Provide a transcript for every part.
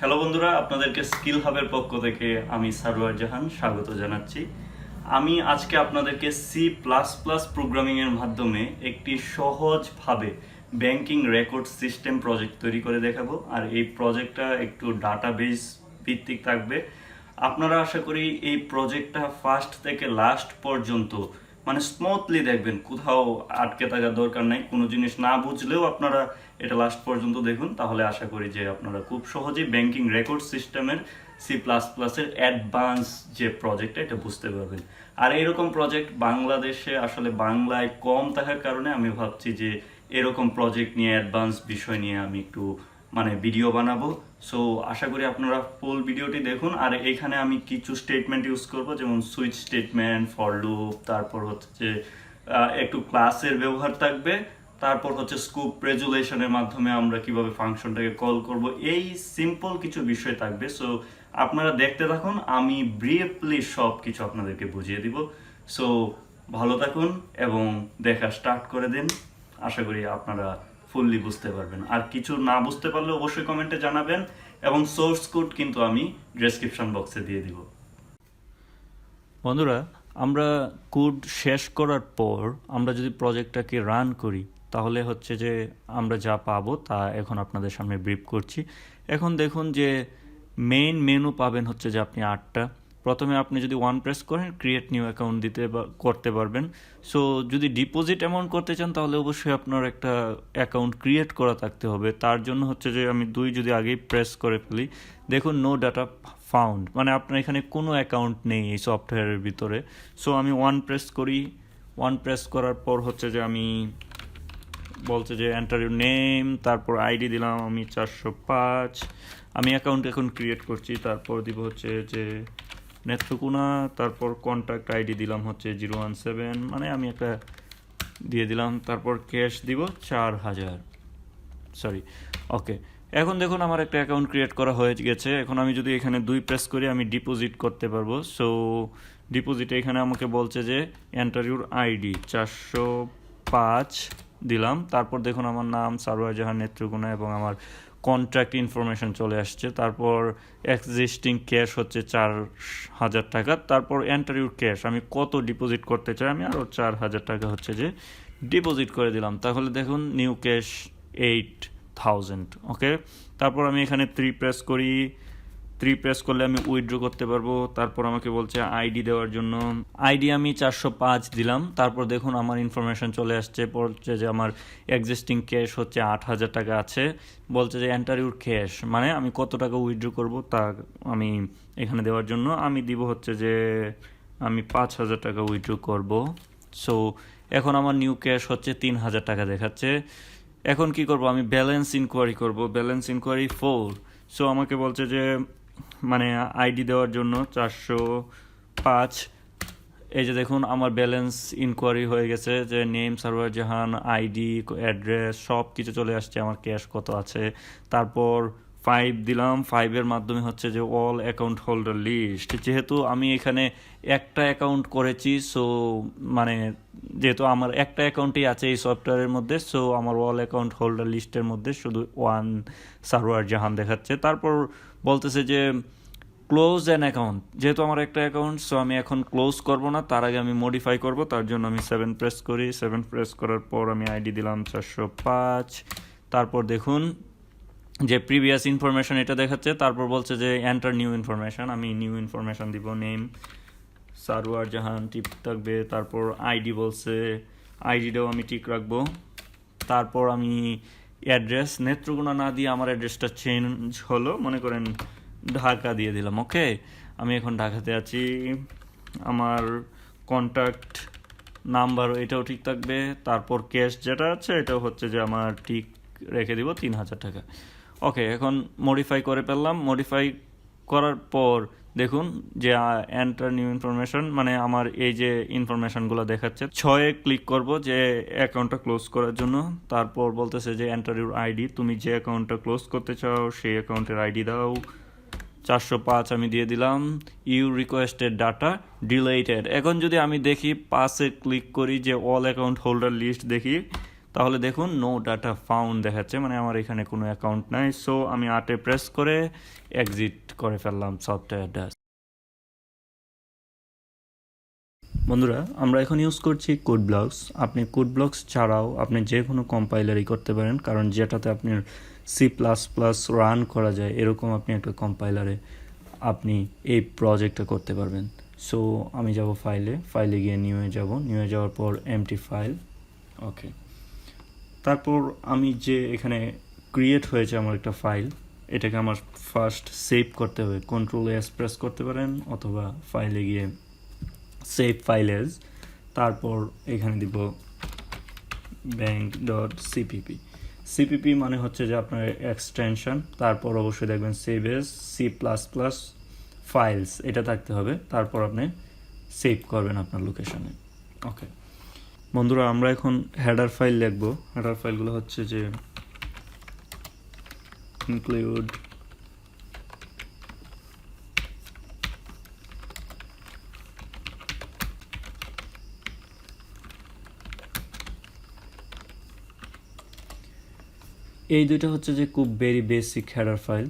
Hello বন্ধুরা, আপনাদেরকে skill হাবের পক্ষ থেকে আমি সারোয়ার জাহান স্বাগত জানাচ্ছি। আমি আজকে আপনাদেরকে C++ প্রোগ্রামিংয়ের মাধ্যমে একটি সহজভাবে ব্যাংকিং রেকর্ড সিস্টেম প্রজেক্ট তৈরি করে দেখাবো। আর এই প্রজেক্টটা একটু ডাটাবেস ভিত্তিক থাকবে। আপনারা আশা করি এই প্রজেক্টটা ফার্স্ট থেকে লাস্ট পর্যন্ত মানে স্মুথলি দেখবেন, কোথাও আটকে থাকার দরকার নাই। কোনো জিনিস না বুঝলেও আপনারা এটা লাস্ট পর্যন্ত দেখুন, তাহলে আশা করি যে আপনারা খুব সহজেই ব্যাংকিং রেকর্ড সিস্টেমের C++-এর অ্যাডভান্স যে প্রজেক্টটা এটা বুঝতে পারবেন। আর এরকম প্রজেক্ট বাংলাদেশে আসলে বাংলায় কম থাকার কারণে আমি ভাবছি যে এরকম প্রজেক্ট নিয়ে অ্যাডভান্স বিষয় নিয়ে আমি একটু ভিডিও বানাবো। সো আশা করি আপনারা ফুল ভিডিওটি দেখুন। আর এখানে আমি কিছু স্টেটমেন্ট ইউজ করব, যেমন সুইচ স্টেটমেন্ট, ফর লুপ, তারপর হচ্ছে একটু ক্লাসের ব্যবহার থাকবে, তারপর হচ্ছে স্কুপ রেজুলেশনের মাধ্যমে আমরা কিভাবে ফাংশনটাকে কল করব, এই সিম্পল কিছু বিষয় থাকবে। সো আপনারা দেখতে থাকুন, আমি ব্রিফলি সব কিছু আপনাদেরকে বুঝিয়ে দিব। সো ভালো থাকুন এবং দেখা স্টার্ট করে দিন। আশা করি আপনারা ফুললি বুঝতে পারবেন। আর কিছু না বুঝতে পারলে অবশ্যই কমেন্টে জানাবেন, এবং সোর্স কোড কিন্তু আমি ডেসক্রিপশন বক্সে দিয়ে দিব। বন্ধুরা, আমরা কোড শেষ করার পর আমরা যদি প্রজেক্টটাকে রান করি, তাহলে হচ্ছে যে আমরা যা পাবো তা এখন আপনাদের সামনে ব্রিফ করছি। এখন দেখুন যে মেইন মেনু পাবেন হচ্ছে যে আপনি 8টা। প্রথমে আপনি যদি ওয়ান প্রেস করেন, ক্রিয়েট নিউ অ্যাকাউন্ট করতে পারবেন। সো যদি ডিপোজিট অ্যামাউন্ট করতে চান, তাহলে অবশ্যই আপনার একটা অ্যাকাউন্ট ক্রিয়েট করা থাকতে হবে। তার জন্য হচ্ছে যে আমি 2 যদি আগেই প্রেস করে ফেলি, দেখুন নো ডাটা ফাউন্ড, মানে আপনার এখানে কোনো অ্যাকাউন্ট নেই এই সফটওয়্যারের ভিতরে। সো আমি ওয়ান প্রেস করি। ওয়ান প্রেস করার পর হচ্ছে যে আমি বলছে যে এন্টার ইউর নেম, তারপর আইডি দিলাম আমি 405। আমি অ্যাকাউন্ট এখন ক্রিয়েট করছি। তারপর দিব হচ্ছে যে নেত্রকোনা, তারপর কন্ট্যাক্ট আইডি দিলাম হচ্ছে 017, মানে আমি একটা দিয়ে দিলাম। তারপর ক্যাশ দিব 4000, সরি, ওকে। এখন দেখুন আমার একটা অ্যাকাউন্ট ক্রিয়েট করা হয়ে গেছে। এখন আমি যদি এখানে 2 প্রেস করি, আমি ডিপোজিট করতে পারবো। সো ডিপোজিটে এখানে আমাকে বলছে যে এন্টার ইউর আইডি 405 দিলাম। তারপর দেখুন আমার নাম সারোয়ার জাহান নেত্রকোনা এবং আমার কন্ট্রাক্ট ইনফরমেশন চলে আসছে। তারপর এক্সিস্টিং ক্যাশ হচ্ছে 4000 টাকা। তারপর এন্টার ইউর ক্যাশ, আমি কত ডিপোজিট করতে চাই, আমি আরও 4000 টাকা হচ্ছে যে ডিপোজিট করে দিলাম। তাহলে দেখুন নিউ ক্যাশ 8000, ওকে। তারপর আমি এখানে 3 প্রেস করি। 3 প্রেস করলে আমি উইথড্র করতে পারবো। তারপর আমাকে বলছে আইডি দেওয়ার জন্য, আইডি আমি 405 দিলাম। তারপর দেখুন আমার ইনফরমেশন চলে আসছে, বলছে যে আমার এক্সিস্টিং ক্যাশ হচ্ছে 8000 টাকা আছে। বলছে যে এন্টার ইউর ক্যাশ, মানে আমি কত টাকা উইথড্র করব তা আমি এখানে দেওয়ার জন্য আমি দিব হচ্ছে যে আমি 5000 টাকা উইথড্র করব। সো এখন আমার নিউ ক্যাশ হচ্ছে 3000 টাকা দেখাচ্ছে। এখন কি করব, আমি ব্যালেন্স ইনকোয়ারি করব। Balance enquiry 4। সো আমাকে বলছে যে আইডি দেওয়ার জন্য 405। এই যে দেখুন আমার ব্যালেন্স ইনকোয়ারি হয়ে গেছে, যে নেম সারোয়ার জাহান, আইডি, অ্যাড্রেস সব কিছু চলে আসছে, আমার ক্যাশ কত আছে। তারপর 5 দিলাম। 5-এর মাধ্যমে হচ্ছে যে অল অ্যাকাউন্ট হোল্ডার লিস্ট, যেহেতু আমি এখানে একটা অ্যাকাউন্ট করেছি, সো যেহেতু আমার একটা অ্যাকাউন্টই আছে এই সফটওয়্যারের মধ্যে, সো আমার অল অ্যাকাউন্ট হোল্ডার লিস্টের মধ্যে শুধু ওয়ান সারোয়ার জাহান দেখাচ্ছে। তারপর বলতেছে যে ক্লোজ অ্যান অ্যাকাউন্ট, যেহেতু আমার একটা অ্যাকাউন্ট, সো আমি এখন ক্লোজ করব না, তার আগে আমি মডিফাই করব। তার জন্য আমি 7 প্রেস করি। 7 প্রেস করার পর আমি আইডি দিলাম 405। তারপর দেখুন যে প্রিভিয়াস ইনফরমেশন এটা দেখাচ্ছে। তারপর বলছে যে এন্টার নিউ ইনফরমেশন, আমি নিউ ইনফরমেশন দিব। নেম সারোয়ার জাহান টিপ থাকবে। তারপর আইডি বলছে, আইডিটাও আমি ঠিক রাখবো। তারপর আমি অ্যাড্রেস নেত্রকোনা না দিয়ে আমার অ্যাড্রেসটা চেঞ্জ হলো, মনে করেন ঢাকা দিয়ে দিলাম, ওকে। আমি এখন ঢাকাতে আছি। আমার কন্ট্যাক্ট নাম্বার এটাও ঠিক থাকবে। তারপর ক্যাশ যেটা আছে এটাও হচ্ছে যে আমার ঠিক রেখে দিব 3000 টাকা, ওকে। এখন মডিফাই করে ফেললাম। মডিফাই করার পর দেখুন যে এন্টার নিউ ইনফরমেশন, মানে আমার এই যে ইনফরমেশনগুলো দেখাচ্ছে। 6-এ ক্লিক করব যে অ্যাকাউন্টটা ক্লোজ করার জন্য। তারপর বলতেছে যে এন্টার ইউর আইডি, তুমি যে অ্যাকাউন্টটা ক্লোজ করতে চাও সেই অ্যাকাউন্টের আইডি দাও। 405 আমি দিয়ে দিলাম। You requested data deleted. এখন যদি আমি দেখি 5-এ ক্লিক করি যে অল অ্যাকাউন্ট হোল্ডার লিস্ট দেখি, তাহলে দেখুন নো ডাটা ফাউন্ড দেখাচ্ছে, মানে আমার এখানে কোনো অ্যাকাউন্ট নাই। সো আমি 8 প্রেস করে এক্সিট করে ফেললাম সফটওয়্যার ড্যাশ। বন্ধুরা, আমরা এখন ইউজ করছি কোড ব্লকস। আপনি কোড ব্লকস ছাড়াও আপনি যে কোনো কম্পাইলারই করতে পারেন, কারণ যেটাতে আপনার C++ রান করা যায় এরকম আপনি একটা কম্পাইলারে আপনি এই প্রজেক্টটা করতে পারবেন। সো আমি যাব ফাইলে গিয়ে নিউয়ে যাওয়ার পর এমটি ফাইল। ওকে, তারপর আমি যে এখানে ক্রিয়েট হয়েছে আমার একটা ফাইল, এটাকে আমার ফার্স্ট সেভ করতে হবে। Ctrl+S প্রেস করতে পারেন অথবা ফাইলে গিয়ে সেভ ফাইল এজ, তারপর এখানে দিব bank.cpp। সিপিপি মানে হচ্ছে যে আপনার এক্সটেনশন। তারপর অবশ্যই দেখবেন সেভ এজ C++ ফাইলস, এটা থাকতে হবে। তারপর আপনি সেভ করবেন আপনার লোকেশনে। ওকে বন্ধুরা, আমরা এখন হেডার ফাইল লিখব। হেডার ফাইলগুলো হচ্ছে যে ইনক্লুড এই দুইটা হচ্ছে যে খুব ভেরি বেসিক হেডার ফাইল।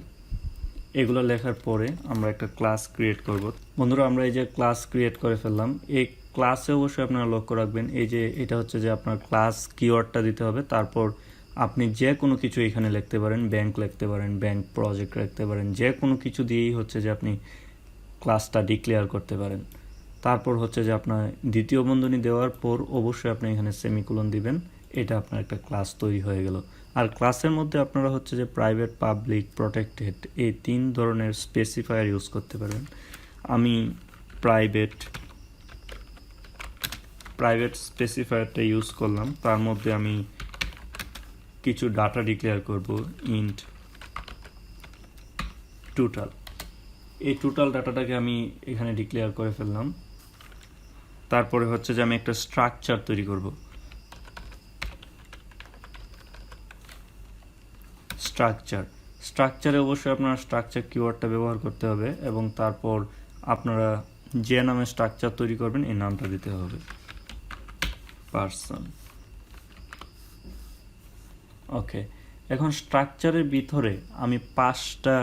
এগুলো লেখার পরে আমরা একটা ক্লাস ক্রিয়েট করব। বন্ধুরা, আমরা এই যে ক্লাস ক্রিয়েট করে ফেললাম। এই ক্লাসে অবশ্যই আপনারা লক্ষ্য রাখবেন, এই যে এটা হচ্ছে যে আপনার ক্লাস কিওয়ার্ডটা দিতে হবে। তারপর আপনি যে কোনো কিছু এখানে লিখতে পারেন, ব্যাংক লিখতে পারেন, ব্যাংক প্রজেক্ট লিখতে পারেন, যে কোনো কিছু দিয়েই হচ্ছে যে আপনি ক্লাসটা ডিক্লেয়ার করতে পারেন। তারপর হচ্ছে যে আপনার দ্বিতীয় বন্ধনী দেওয়ার পর অবশ্যই আপনি এখানে সেমিকোলন দিবেন। এটা আপনার একটা ক্লাস তৈরি হয়ে গেল। আর ক্লাসের মধ্যে আপনারা হচ্ছে যে প্রাইভেট, পাবলিক, প্রটেক্টেড এই 3 ধরনের স্পেসিফায়ার ইউজ করতে পারবেন। আমি প্রাইভেট স্পেসিফায়ারটা ইউজ করলাম। তার মধ্যে আমি কিছু ডাটা ডিক্লেয়ার করব, ইন্ট টোটাল। এই টোটাল ডাটাটাকে আমি এখানে ডিক্লেয়ার করে ফেললাম। তারপরে হচ্ছে যে আমি একটা স্ট্রাকচার তৈরি করব। স্ট্রাকচারে অবশ্যই আপনার স্ট্রাকচার কিওয়ার্ডটা ব্যবহার করতে হবে এবং তারপর আপনারা যে নামে স্ট্রাকচার তৈরি করবেন এই নামটা দিতে হবে, পারসন। ওকে, এখন স্ট্রাকচারের ভিতরে আমি 5টা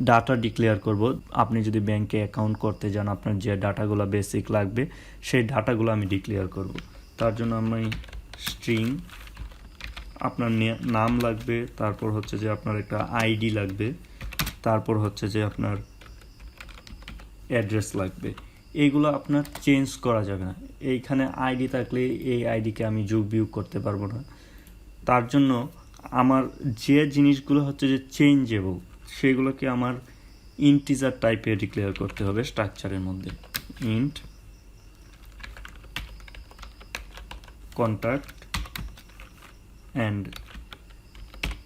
ডাটা ডিক্লেয়ার করব। আপনি যদি ব্যাংকে অ্যাকাউন্ট করতে যান, আপনার যে ডাটাগুলো বেসিক লাগবে সেই ডাটাগুলো আমি ডিক্লেয়ার করব। তার জন্য আমি স্ট্রিং, আপনার নাম লাগবে, তারপর হচ্ছে যে আপনার একটা আইডি লাগবে, তারপর হচ্ছে যে আপনার অ্যাড্রেস লাগবে। এইগুলো আপনার চেঞ্জ করা যাবে না। এইখানে আইডি থাকলে এই আইডিকে আমি যোগ বিয়োগ করতে পারবো না। তার জন্য আমার যে জিনিসগুলো হচ্ছে যে চেঞ্জেবল সেগুলোকে আমার ইন্টিজার টাইপে ডিক্লেয়ার করতে হবে স্ট্রাকচারের মধ্যে। Int contact and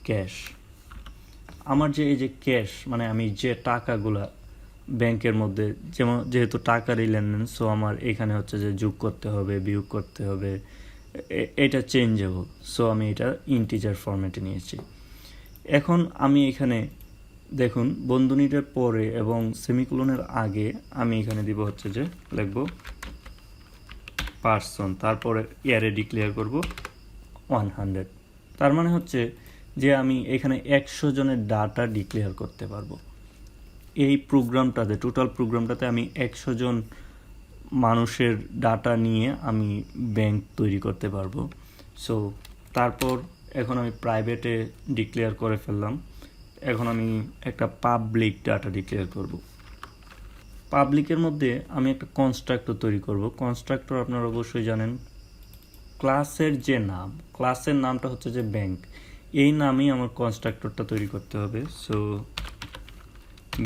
cash. আমার যে এই যে ক্যাশ মানে আমি যে টাকাগুলা ব্যাংকের মধ্যে, যেহেতু টাকারই লেনদেন, সো আমার এখানে হচ্ছে যে যোগ করতে হবে, বিয়োগ করতে হবে, এটা চেঞ্জেবল। সো আমি এটা ইন্টিজার ফরম্যাটে নিয়েছি। এখন আমি এখানে দেখুন বন্ধনীটার পরে এবং সেমিকোলনের আগে আমি এখানে দিব হচ্ছে যে লিখব পারসন, তারপরে ইয়ারে ডিক্লেয়ার করব 100। তার মানে হচ্ছে যে আমি এখানে 100 জনের ডাটা ডিক্লেয়ার করতে পারবো। এই প্রোগ্রামটাতে, টোটাল প্রোগ্রামটাতে আমি 100 জন মানুষের ডাটা নিয়ে আমি ব্যাংক তৈরি করতে পারবো। সো তারপর এখন আমি প্রাইভেটে ডিক্লেয়ার করে ফেললাম। এখন আমি একটা পাবলিক ডাটা ডিক্লেয়ার করব। পাবলিকের মধ্যে আমি একটা কনস্ট্রাক্টর তৈরি করব। কনস্ট্রাক্টর আপনারা অবশ্যই জানেন, ক্লাসের যে নাম, ক্লাসের নামটা হচ্ছে যে ব্যাংক, এই নামেই আমার কনস্ট্রাক্টরটা তৈরি করতে হবে। সো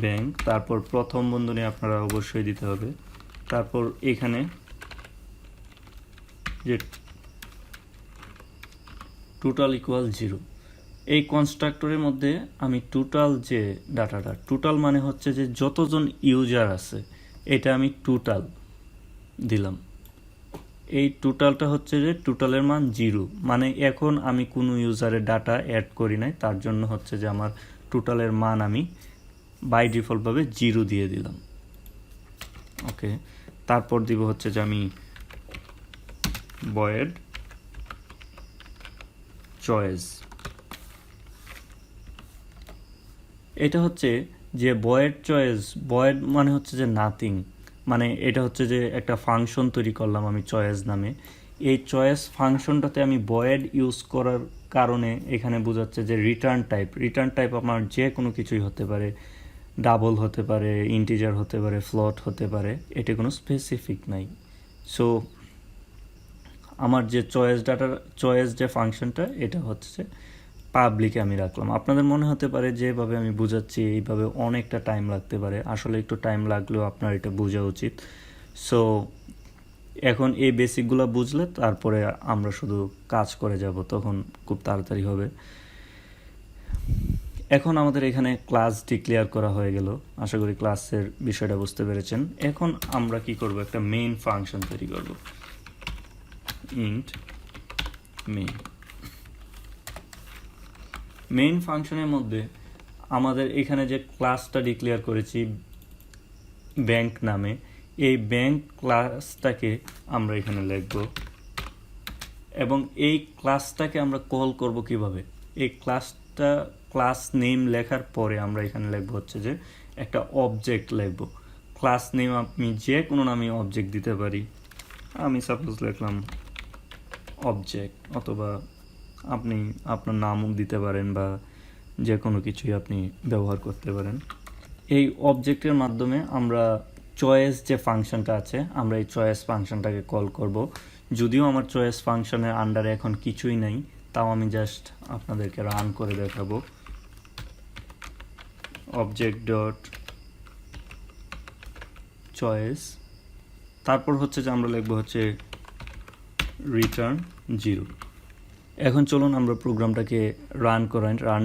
ব্যাংক, তারপর প্রথম বন্ধনী আপনারা অবশ্যই দিতে হবে। তারপর এখানে যে টোটাল ইকুয়াল 0, এই কনস্ট্রাক্টরের মধ্যে আমি টোটাল যে ডাটাটা, টোটাল মানে হচ্ছে যে যতজন ইউজার আছে এটা আমি টোটাল দিলাম। এই টোটালটা হচ্ছে যে টোটালের মান 0, মানে এখন আমি কোনো ইউজারের ডাটা অ্যাড করি নাই, তার জন্য হচ্ছে যে আমার টোটালের মান আমি বাই ডিফল্টভাবে 0 দিয়ে দিলাম। ওকে, তারপর দিব হচ্ছে যে আমি ভয়েড চয়েস। এটা হচ্ছে যে ভয়েড চয়েস, ভয়েড মানে হচ্ছে যে নাথিং, মানে এটা হচ্ছে যে একটা ফাংশন তৈরি করলাম আমি চয়েস নামে। এই চয়েস ফাংশনটাতে আমি ভয়েড ইউজ করার কারণে এখানে বোঝাচ্ছে যে রিটার্ন টাইপ আমার যে কোনো কিছুই হতে পারে, ডাবল হতে পারে, ইন্টিজার হতে পারে, ফ্লট হতে পারে, এটা কোনো স্পেসিফিক নাই। সো আমার যে চয়েস যে ফাংশনটা, এটা হচ্ছে পাবলিকে আমি রাখলাম। আপনাদের মনে হতে পারে যেভাবে আমি বুঝাচ্ছি এইভাবে অনেকটা টাইম লাগতে পারে, আসলে একটু টাইম লাগলেও আপনার এটা বোঝা উচিত। সো এখন এই বেসিকগুলো বুঝলে তারপরে আমরা শুধু কাজ করে যাব, তখন খুব তাড়াতাড়ি হবে। এখন আমাদের এখানে ক্লাস ডিক্লেয়ার করা হয়ে গেল, আশা করি ক্লাসের বিষয়টা বুঝতে পেরেছেন। এখন আমরা কি করব, একটা মেইন ফাংশন তৈরি করব, ইন্ট মেইন ফাংশনের মধ্যে আমাদের এখানে যে ক্লাসটা ডিক্লেয়ার করেছি ব্যাংক নামে, এই ব্যাংক ক্লাসটাকে আমরা এখানে লিখব, এবং এই ক্লাসটাকে আমরা কল করব কিভাবে। এই ক্লাস নেম লেখার পরে আমরা এখানে লিখব হচ্ছে যে একটা অবজেক্ট লিখব। ক্লাস নেম আপনি যে কোনো নামে অবজেক্ট দিতে পারি, আমি সাপোজ লিখলাম অবজেক্ট, অথবা আপনি আপনার নামও দিতে পারেন, বা যে কোনো কিছুই আপনি ব্যবহার করতে পারেন। এই অবজেক্টের মাধ্যমে আমরা চয়েস যে ফাংশনটা আছে, আমরা এই চয়েস ফাংশনটাকে কল করব। যদিও আমার চয়েস ফাংশনের আন্ডারে এখন কিছুই নাই, তাও আমি জাস্ট আপনাদেরকে রান করে দেখাবো। অবজেক্ট ডট চয়েস, তারপর হচ্ছে যে আমরা লিখবো হচ্ছে রিটার্ন 0। এখন চলুন আমরা প্রোগ্রামটাকে রান করাই। রান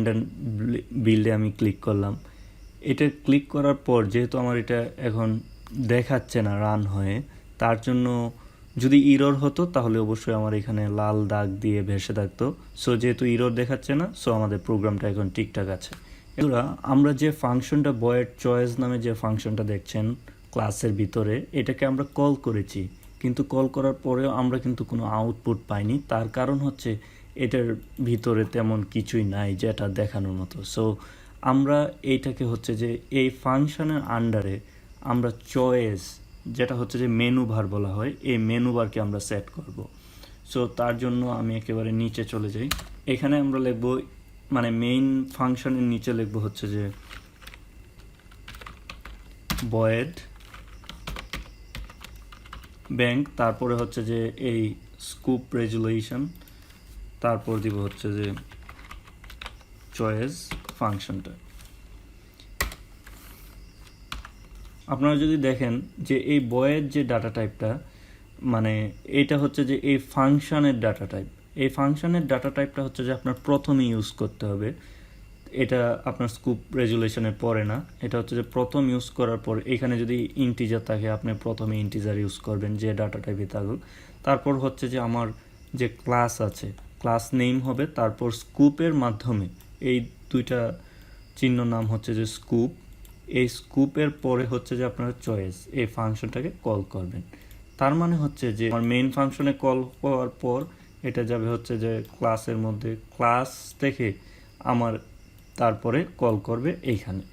বিল্ডে আমি ক্লিক করলাম। এটা ক্লিক করার পর যেহেতু আমার এটা এখন দেখাচ্ছে না রান হয়ে, তার জন্য যদি ইরর হতো তাহলে অবশ্যই আমার এখানে লাল দাগ দিয়ে ভেসে থাকতো। সো যেহেতু ইরর দেখাচ্ছে না, সো আমাদের প্রোগ্রামটা এখন ঠিকঠাক আছে। এবার আমরা যে ফাংশনটা ভয়েড চয়েস নামে যে ফাংশনটা দেখছেন ক্লাসের ভিতরে, এটাকে আমরা কল করেছি, কিন্তু কল করার পরেও আমরা কিন্তু কোনো আউটপুট পাইনি। তার কারণ হচ্ছে এটার ভিতরে তেমন কিছুই নাই যেটা দেখানোর মতো। সো আমরা এইটাকে হচ্ছে যে এই ফাংশনের আন্ডারে আমরা চয়েস, যেটা হচ্ছে যে মেনু বার বলা হয়, এই মেনু বারকে আমরা সেট করব। সো তার জন্য আমি একেবারে নিচে চলে যাই। এখানে আমরা লিখব, মানে মেইন ফাংশনের নিচে লিখব হচ্ছে যে ভয়েড ব্যাংক, তারপরে হচ্ছে যে এই স্কুপ রেজুলেশন, তারপর দিব হচ্ছে যে চয়েস ফাংশনটা। আপনারা যদি দেখেন যে এই ভয়েড যে ডাটা টাইপটা, মানে এটা হচ্ছে যে এই ফাংশনের ডাটা টাইপ, এই ফাংশনের ডাটা টাইপটা হচ্ছে যে আপনার প্রথমে ইউজ করতে হবে। এটা আপনার স্কুপ রেজুলেশনের পরে না, এটা হচ্ছে যে প্রথম ইউজ করার পর এখানে যদি ইন্টিজার থাকে আপনি প্রথমে ইন্টিজার ইউজ করবেন, যে ডাটা টাইপে থাকুক। তারপর হচ্ছে যে আমার যে ক্লাস আছে, ক্লাস নেম হবে, তারপর স্কুপের মাধ্যমে এই দুইটা চিহ্ন নাম হচ্ছে যে স্কুপ, এই স্কুপের পরে হচ্ছে যে আপনার চয়েস, এই ফাংশনটাকে কল করবেন। তার মানে হচ্ছে যে আমার মেইন ফাংশনে কল হওয়ার পর এটা যাবে হচ্ছে যে ক্লাসের মধ্যে, ক্লাস থেকে আমার তারপরে কল করবে এইখানে।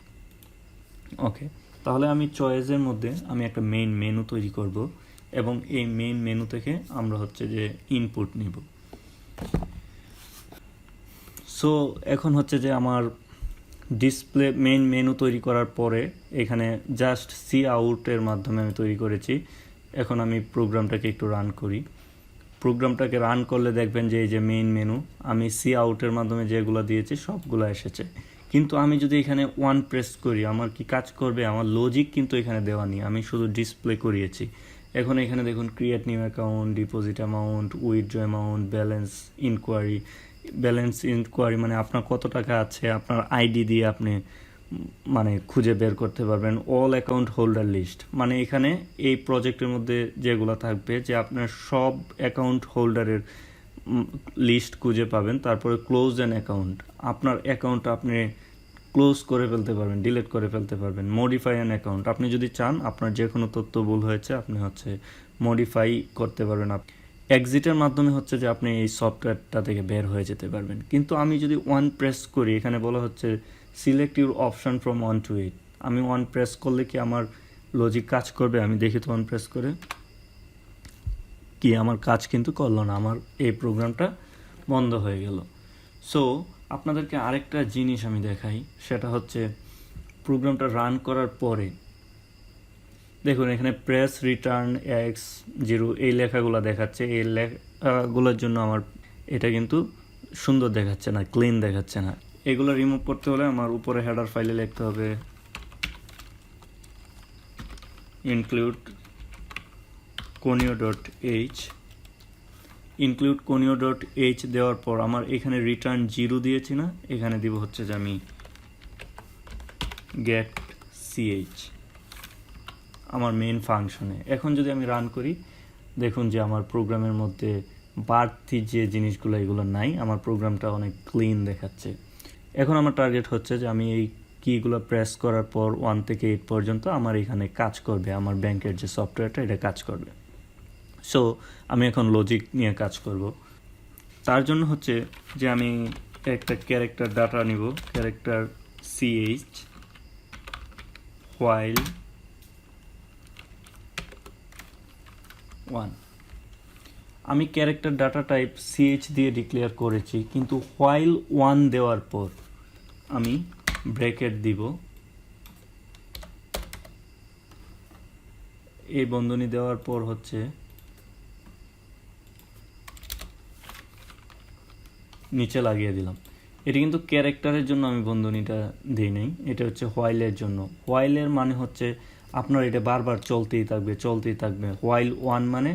ওকে, তাহলে আমি চয়েসের মধ্যে আমি একটা মেইন মেনু তৈরি করব, এবং এই মেইন মেনু থেকে আমরা হচ্ছে যে ইনপুট নিব। সো এখন হচ্ছে যে আমার ডিসপ্লে মেইন মেনু তৈরি করার পরে এখানে জাস্ট সি আউটের মাধ্যমে আমি তৈরি করেছি। এখন আমি প্রোগ্রামটাকে একটু রান করি। প্রোগ্রামটাকে রান করলে দেখবেন যে এই যে মেইন মেনু, আমি সি আউটের মাধ্যমে যেগুলো দিয়েছি সবগুলো এসেছে। কিন্তু আমি যদি এখানে ওয়ান প্রেস করি, আমার কি কাজ করবে? আমার লজিক কিন্তু এখানে দেওয়া নেই, আমি শুধু ডিসপ্লে করিয়েছি। এখন এখানে দেখুন create new account, deposit amount, withdraw amount, balance enquiry মানে আপনার কত টাকা আছে, আপনার আইডি দিয়ে আপনি মানে খুঁজে বের করতে পারবেন। অল অ্যাকাউন্ট হোল্ডার লিস্ট, মানে এখানে এই প্রজেক্টের মধ্যে যেগুলো থাকবে যে আপনার সব অ্যাকাউন্ট হোল্ডারের লিস্ট খুঁজে পাবেন। তারপরে ক্লোজ অ্যান অ্যাকাউন্ট, আপনার অ্যাকাউন্ট আপনি ক্লোজ করে ফেলতে পারবেন, ডিলিট করে ফেলতে পারবেন। মডিফাই অ্যান অ্যাকাউন্ট, আপনি যদি চান আপনার যে কোনো তথ্য ভুল হয়েছে আপনি হচ্ছে মডিফাই করতে পারবেন। এক্সিটের মাধ্যমে হচ্ছে যে আপনি এই সফটওয়্যারটা থেকে বের হয়ে যেতে পারবেন। কিন্তু আমি যদি 1 প্রেস করি, এখানে বলা হচ্ছে select your option from 1 to 8। আমি 1 প্রেস করলে কি আমার লজিক কাজ করবে? আমি দেখি তো 1 প্রেস করে কি আমার কাজ কিন্তু করলো না, আমার এই প্রোগ্রামটা বন্ধ হয়ে গেল। সো আপনাদেরকে আরেকটা জিনিস আমি দেখাই, সেটা হচ্ছে প্রোগ্রামটা রান করার পরে দেখুন এখানে প্রেস রিটার্ন x0 এই লেখাগুলো দেখাচ্ছে। এই লেখাগুলোর জন্য আমার এটা কিন্তু সুন্দর দেখাচ্ছে না, ক্লিন দেখাচ্ছে না। এগুলো রিমুভ করতে হলে আমার উপরে হেডার ফাইলে লিখতে হবে include conio.h। include conio.h দেওয়ার পর আমার এখানে রিটার্ন 0 দিয়েছি না, এখানে দিব হচ্ছে যে আমি get ch আমার মেইন ফাংশনে। এখন যদি আমি রান করি, দেখুন যে আমার প্রোগ্রামের মধ্যে বাড়তি যে জিনিসগুলো এগুলো নাই, আমার প্রোগ্রামটা অনেক ক্লিন দেখাচ্ছে। এখন আমার টার্গেট হচ্ছে যে আমি এই কিগুলো প্রেস করার পর 1 থেকে 8 পর্যন্ত আমার এখানে কাজ করবে, আমার ব্যাংকের যে সফটওয়্যারটা এটা কাজ করবে। সো আমি এখন লজিক নিয়ে কাজ করব। তার জন্য হচ্ছে যে আমি একটা ক্যারেক্টার ডাটা নিব, ক্যারেক্টার ch while 1। আমি ক্যারেক্টার ডাটা টাইপ ch দিয়ে ডিক্লেয়ার করেছি, কিন্তু while 1 দেওয়ার পর আমি ব্র্যাকেট দিব, এই বন্ধনী দেওয়ার পর হচ্ছে নিচে লাগিয়ে দিলাম। এটি কিন্তু ক্যারেক্টারের জন্য আমি বন্ধনীটা দিই নাই, এটা হচ্ছে হোয়াইলের জন্য। হোয়াইলের মানে হচ্ছে আপনার এটা বারবার চলতেই থাকবে। হোয়াইল 1 মানে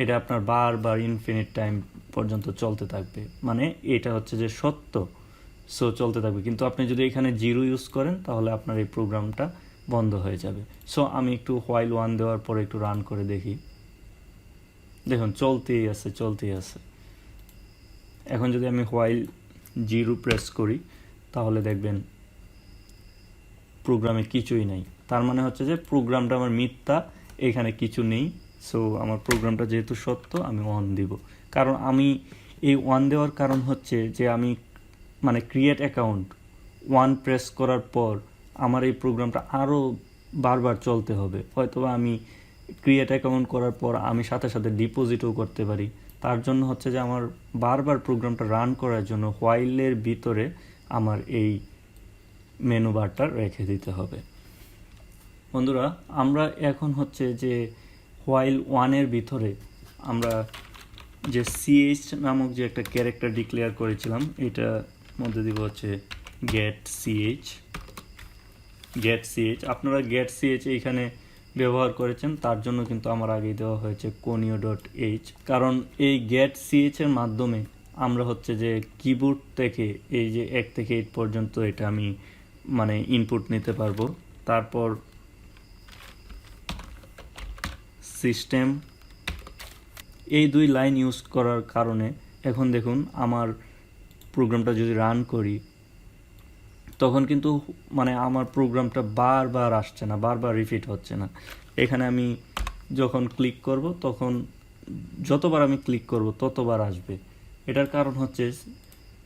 এটা আপনার বারবার ইনফিনিট টাইম পর্যন্ত চলতে থাকবে, মানে এটা হচ্ছে যে সত্য, সো চলতে থাকবে। কিন্তু আপনি যদি এখানে 0 ইউজ করেন তাহলে আপনার এই প্রোগ্রামটা বন্ধ হয়ে যাবে। সো আমি একটু হোয়াইল 1 দেওয়ার পর একটু রান করে দেখি, দেখুন চলতেই আছে। এখন যদি আমি হোয়াইল 0 প্রেস করি তাহলে দেখবেন প্রোগ্রামে কিছুই নাই, তার মানে হচ্ছে যে প্রোগ্রামটা আমার মিথ্যা, এখানে কিছু নেই। সো আমার প্রোগ্রামটা যেহেতু সত্য, আমি 1 দিব। কারণ আমি এই 1 দেওয়ার কারণ হচ্ছে যে আমি মানে ক্রিয়েট অ্যাকাউন্ট 1 প্রেস করার পর আমার এই প্রোগ্রামটা আরও বারবার চলতে হবে। হয়তোবা আমি ক্রিয়েট অ্যাকাউন্ট করার পর আমি সাথে সাথে ডিপোজিটও করতে পারি। তার জন্য হচ্ছে যে আমার বারবার প্রোগ্রামটা রান করার জন্য হোয়াইলের ভিতরে আমার এই মেনু বারটা রেখে দিতে হবে। বন্ধুরা, আমরা এখন হচ্ছে যে হোয়াইল 1-এর ভিতরে আমরা যে ch নামক যে একটা ক্যারেক্টার ডিক্লেয়ার করেছিলাম, এটা মধ্যে দিব হচ্ছে get ch। আপনারা get ch এইখানে ব্যবহার করেছেন, তার জন্য কিন্তু আমার আগেই দেওয়া হয়েছে conio.h। কারণ এই get ch এর মাধ্যমে আমরা হচ্ছে যে কিবোর্ড থেকে এই যে 1 থেকে 8 পর্যন্ত এটা আমি মানে ইনপুট নিতে পারবো। তারপর সিস্টেম, এই 2 লাইন ইউজ করার কারণে এখন দেখুন আমার প্রোগ্রামটা যদি রান করি তখন কিন্তু মানে আমার প্রোগ্রামটা বারবার আসছে না, বারবার রিপিট হচ্ছে না। এখানে আমি যখন ক্লিক করব তখন যতবার আমি ক্লিক করব ততবার আসবে। এটার কারণ হচ্ছে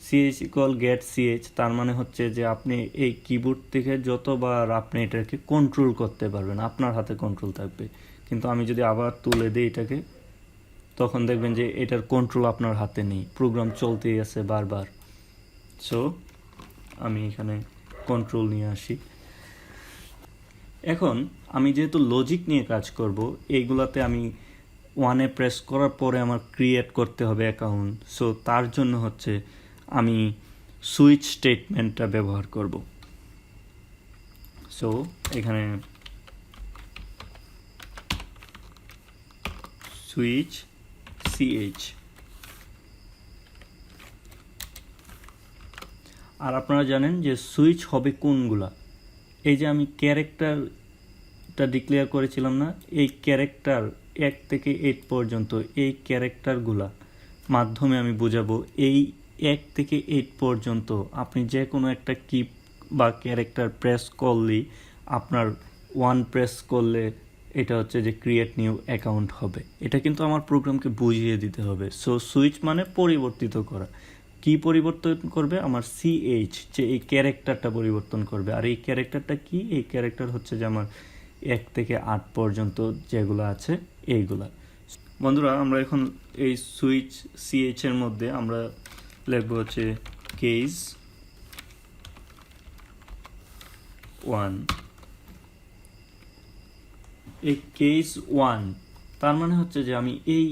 ch=get ch, তার মানে হচ্ছে যে আপনি এই কিবোর্ড থেকে যতবার আপনি এটাকে কন্ট্রোল করতে পারবেন, আপনার হাতে কন্ট্রোল থাকবে। কিন্তু আমি যদি আবার তুলে দিই এটাকে, তখন দেখবেন যে এটার কন্ট্রোল আপনার হাতে নেই, প্রোগ্রাম চলতেই আছে বারবার। সো আমি এখানে কন্ট্রোল নিয়ে আসি। এখন আমি যেহেতু লজিক নিয়ে কাজ করব, এইগুলাতে আমি 1-এ প্রেস করার পরে আমার ক্রিয়েট করতে হবে অ্যাকাউন্ট। সো তার জন্য হচ্ছে আমি সুইচ স্টেটমেন্টটা ব্যবহার করব। সো এখানে সুইচ ch। আর আপনারা জানেন যে সুইচ হবে কোনগুলা, এই যে আমি ক্যারেক্টারটা ডিক্লেয়ার করেছিলাম না, এই ক্যারেক্টার 1 থেকে 8 পর্যন্ত এই ক্যারেক্টারগুলা মাধ্যমে আমি বোঝাবো এই 1 থেকে 8 পর্যন্ত আপনি যে কোনো একটা কি বা ক্যারেক্টার প্রেস করলেই আপনার 1 প্রেস করলে এটা হচ্ছে যে ক্রিয়েট নিউ অ্যাকাউন্ট হবে। এটা কিন্তু আমার প্রোগ্রামকে বুঝিয়ে দিতে হবে। সো সুইচ মানে পরিবর্তিত করা। কি পরিবর্তন করবে? আমার সিএইচ, যে এই ক্যারেক্টারটা পরিবর্তন করবে। আর এই ক্যারেক্টারটা কি? এই ক্যারেক্টার হচ্ছে যে আমার 1 থেকে 8 পর্যন্ত যেগুলো আছে এইগুলা। বন্ধুরা, আমরা এখন এই সুইচ সিএইচ এর মধ্যে আমরা লিখবো হচ্ছে কেস 1। এই কেস 1 তার মানে হচ্ছে যে আমি এই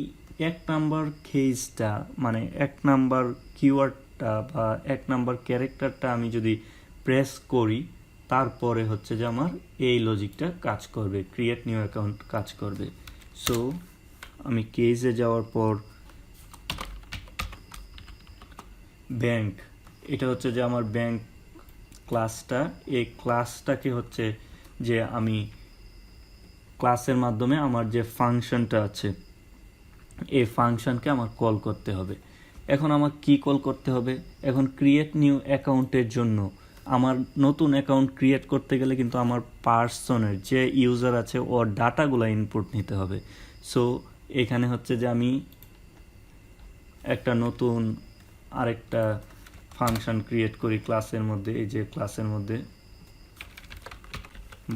1 নাম্বার কেসটা মানে 1 নাম্বার কিওয়ার্ডটা বা 1 নাম্বার ক্যারেক্টারটা আমি যদি প্রেস করি, তারপরে হচ্ছে যে আমার এই লজিকটা কাজ করবে, ক্রিয়েট নিউ অ্যাকাউন্ট কাজ করবে। সো আমি কেসে যাওয়ার পর ব্যাংক, এটা হচ্ছে যে আমার ব্যাংক ক্লাসটা, এই ক্লাসটাকে হচ্ছে যে আমি ক্লাসের মাধ্যমে আমার যে ফাংশনটা আছে এই ফাংশনকে আমার কল করতে হবে। এখন আমার কি কল করতে হবে? এখন ক্রিয়েট নিউ অ্যাকাউন্টের জন্য আমার নতুন অ্যাকাউন্ট ক্রিয়েট করতে গেলে কিন্তু আমার পার্সনের যে ইউজার আছে ওর ডাটাগুলো ইনপুট নিতে হবে। সো এখানে হচ্ছে যে আমি একটা নতুন আরেকটা ফাংশন ক্রিয়েট করি ক্লাসের মধ্যে। এই যে ক্লাসের মধ্যে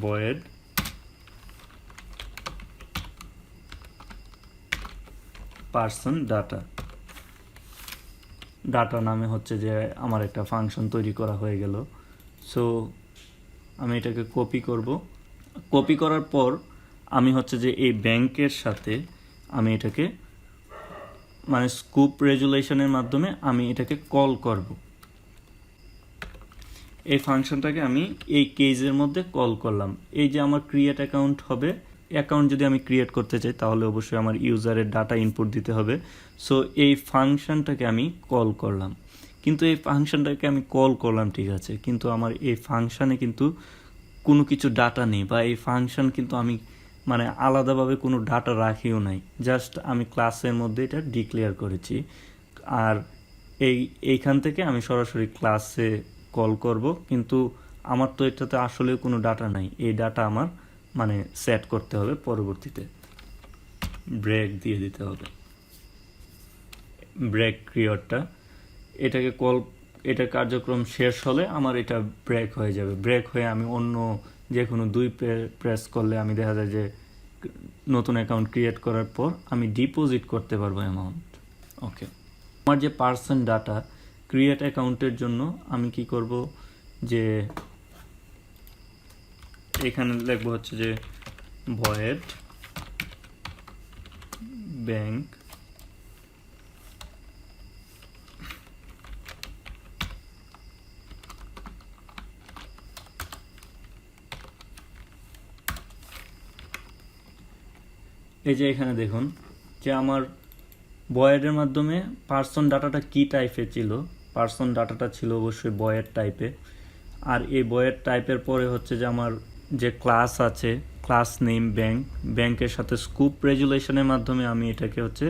void পার্সন ডাটা নামে হচ্ছে যে আমার একটা ফাংশন তৈরি করা হয়ে গেল। সো আমি এটাকে কপি করব। কপি করার পর আমি হচ্ছে যে এই ব্যাংকের সাথে আমি এটাকে মানে স্কুপ রেজুলেশনের মাধ্যমে আমি এটাকে কল করব। এই ফাংশনটাকে আমি এই কেজের মধ্যে কল করলাম। এই যে আমার ক্রিয়েট অ্যাকাউন্ট হবে, অ্যাকাউন্ট যদি আমি ক্রিয়েট করতে চাই তাহলে অবশ্যই আমার ইউজারের ডাটা ইনপুট দিতে হবে। সো এই ফাংশনটাকে আমি কল করলাম, কিন্তু এই ফাংশনটাকে আমি কল করলাম ঠিক আছে, কিন্তু আমার এই ফাংশনে কিন্তু কোনো কিছু ডাটা নেই, বা এই ফাংশন কিন্তু আমি মানে আলাদাভাবে কোনো ডাটা রাখিও নাই, জাস্ট আমি ক্লাসের মধ্যে এটা ডিক্লেয়ার করেছি। আর এইখান থেকে আমি সরাসরি ক্লাসে কল করব, কিন্তু আমার তো এটাতে আসলে কোনো ডাটা নাই। এই ডাটা আমার মানে সেট করতে হবে, পরবর্তীতে ব্রেক দিয়ে দিতে হবে। ব্রেক পিরিয়ডটা এটাকে কল, এটা কার্যক্রম শেষ হলে আমার এটা ব্রেক হয়ে যাবে। ব্রেক হয়ে আমি অন্য যে কোনো 2 প্রেস করলে আমি দেখা যায় যে নতুন অ্যাকাউন্ট ক্রিয়েট করার পর আমি ডিপোজিট করতে পারবো অ্যামাউন্ট। ওকে, আমার যে পার্সন ডাটা ক্রিয়েট অ্যাকাউন্টের জন্য আমি কি করব, যে এখানে লিখবো হচ্ছে যে void ব্যাংক এই যে এখানে দেখুন যে আমার বয়েডের মাধ্যমে পার্সন ডাটাটা কি টাইপের ছিল। পার্সন ডাটাটা ছিল অবশ্যই বয়েড টাইপে। আর এই বয়েড টাইপের পরে হচ্ছে যে আমার যে ক্লাস আছে, ক্লাস নেম ব্যাংক, ব্যাংকের সাথে স্কুপ রেজুলেশনের মাধ্যমে আমি এটাকে হচ্ছে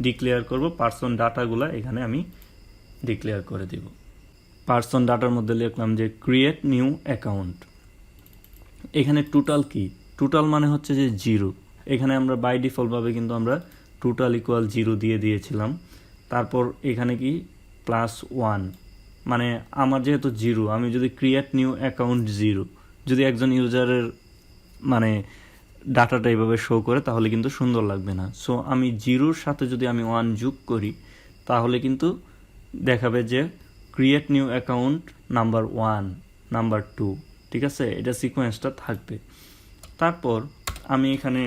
ডিক্লেয়ার করব। পার্সন ডাটাগুলো এখানে আমি ডিক্লেয়ার করে দিব। পার্সন ডাটার মধ্যে লিখলাম যে ক্রিয়েট নিউ অ্যাকাউন্ট। এখানে টোটাল কি? টোটাল মানে হচ্ছে যে 0। এখানে আমরা বাই ডিফল্টভাবে কিন্তু আমরা টোটাল ইকুয়াল 0 দিয়ে দিয়েছিলাম। তারপর এখানে কি +1, মানে আমার যেহেতু 0, আমি যদি ক্রিয়েট নিউ অ্যাকাউন্ট 0, যদি একজন ইউজারের মানে ডাটাটা এইভাবে শো করে তাহলে কিন্তু সুন্দর লাগবে না। সো আমি 0-র সাথে যদি আমি 1 যোগ করি তাহলে কিন্তু দেখাবে যে create new account number 1, number 2, ঠিক আছে, এটা সিকোয়েন্সটা থাকবে। তারপর আমি এখানে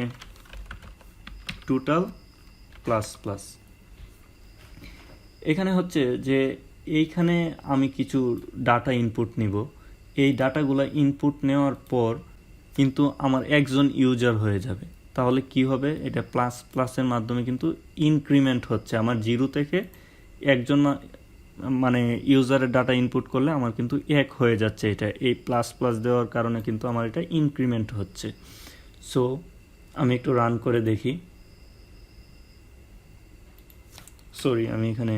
টোটাল ++, এখানে হচ্ছে যে এইখানে আমি কিছু ডাটা ইনপুট নিব। এই ডাটাগুলো ইনপুট নেওয়ার পর কিন্তু আমার একজন ইউজার হয়ে যাবে। তাহলে কি হবে? এটা ++এর মাধ্যমে কিন্তু ইনক্রিমেন্ট হচ্ছে। আমার 0 থেকে একজন মানে ইউজারের ডাটা ইনপুট করলে আমার কিন্তু 1 হয়ে যাচ্ছে। এটা এই ++ দেওয়ার কারণে কিন্তু আমার এটা ইনক্রিমেন্ট হচ্ছে। সো আমি একটু রান করে দেখি। সরি, আমি এখানে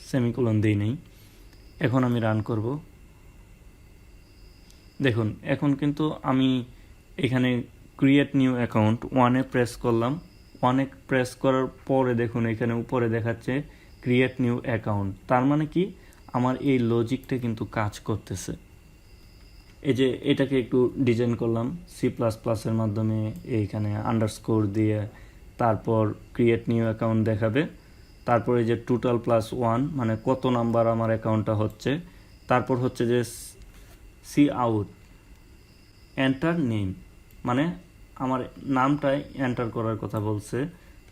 সেমিকোলন দিই নাই। এখন আমি রান করব। দেখুন এখন কিন্তু আমি এখানে ক্রিয়েট নিউ অ্যাকাউন্ট ওয়ানে প্রেস করলাম। ওয়ানে প্রেস করার পরে দেখুন এখানে উপরে দেখাচ্ছে ক্রিয়েট নিউ অ্যাকাউন্ট। তার মানে কি আমার এই লজিকটা কিন্তু কাজ করতেছে। এই যে এটাকে একটু ডিজাইন করলাম C++-এর মাধ্যমে, এইখানে আন্ডারস্কোর দিয়ে, তারপর ক্রিয়েট নিউ অ্যাকাউন্ট দেখাবে, তারপরে যে টোটাল +1 মানে কত নাম্বার আমার অ্যাকাউন্টটা হচ্ছে, তারপর হচ্ছে যে সি আউট এন্টার নেম মানে আমার নামটাই এন্টার করার কথা বলছে।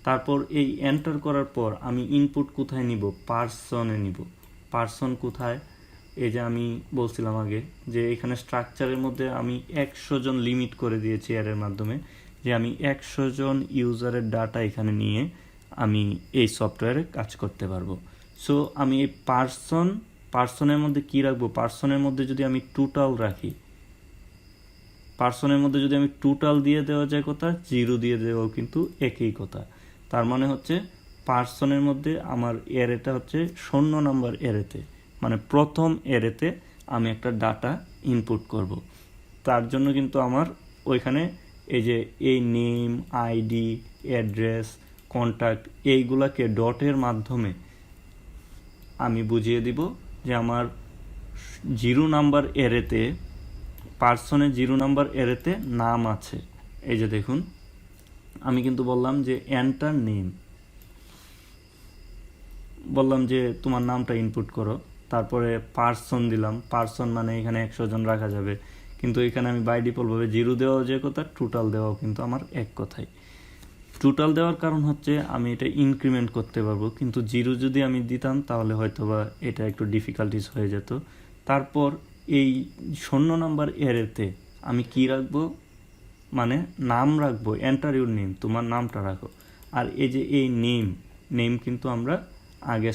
তারপর এই এন্টার করার পর আমি ইনপুট কোথায় নিব, পার্সনে নিব। পার্সন কোথায়, এই যে আমি বলছিলাম আগে যে এখানে স্ট্রাকচারের মধ্যে আমি 100 জন লিমিট করে দিয়েছি এর মাধ্যমে, যে আমি 100 জন ইউজারের ডাটা এখানে নিয়ে আমি এই সফটওয়্যারে কাজ করতে পারবো। সো আমি এই পার্সনের মধ্যে কি রাখবো, পার্সনের মধ্যে যদি আমি টোটাল রাখি, পার্সনের মধ্যে যদি আমি টোটাল দিয়ে দেওয়া যায় কথা, 0 দিয়ে দেওয়াও কিন্তু একই কথা। তার মানে হচ্ছে পার্সনের মধ্যে আমার অ্যারেটা হচ্ছে 0 নাম্বার অ্যারেতে, মানে প্রথম অ্যারেতে আমি একটা ডাটা ইনপুট করব। তার জন্য কিন্তু আমার ওইখানে এই যে এই নেম, আইডি, অ্যাড্রেস, কন্ট্যাক্ট এইগুলাকে ডটের মাধ্যমে আমি বুঝিয়ে দিব যে আমার 0 নাম্বার অ্যারেতে, পার্সনের 0 নাম্বার অ্যারেতে নাম আছে। এই যে দেখুন আমি কিন্তু বললাম যে এন্টার নেম, বললাম যে তোমার নামটা ইনপুট করো, তারপরে পার্সন দিলাম। পার্সন মানে এখানে 100 জন রাখা যাবে, কিন্তু এখানে আমি বাই ডিফল্টভাবে 0 দেওয়া যে কথা, টোটাল দেওয়াও কিন্তু আমার এক কথাই। টোটাল দেওয়ার কারণ হচ্ছে আমি এটা ইনক্রিমেন্ট করতে পারবো, কিন্তু 0 যদি আমি দিতাম তাহলে হয়তোবা এটা একটু ডিফিকাল্টিস হয়ে যেত। তারপর এই 0 নাম্বার অ্যারেতে আমি কি রাখবো, মানে নাম রাখবো, এন্টার ইউর নেম, তোমার নামটা রাখো। আর এই যে এই নেম কিন্তু আমরা আগে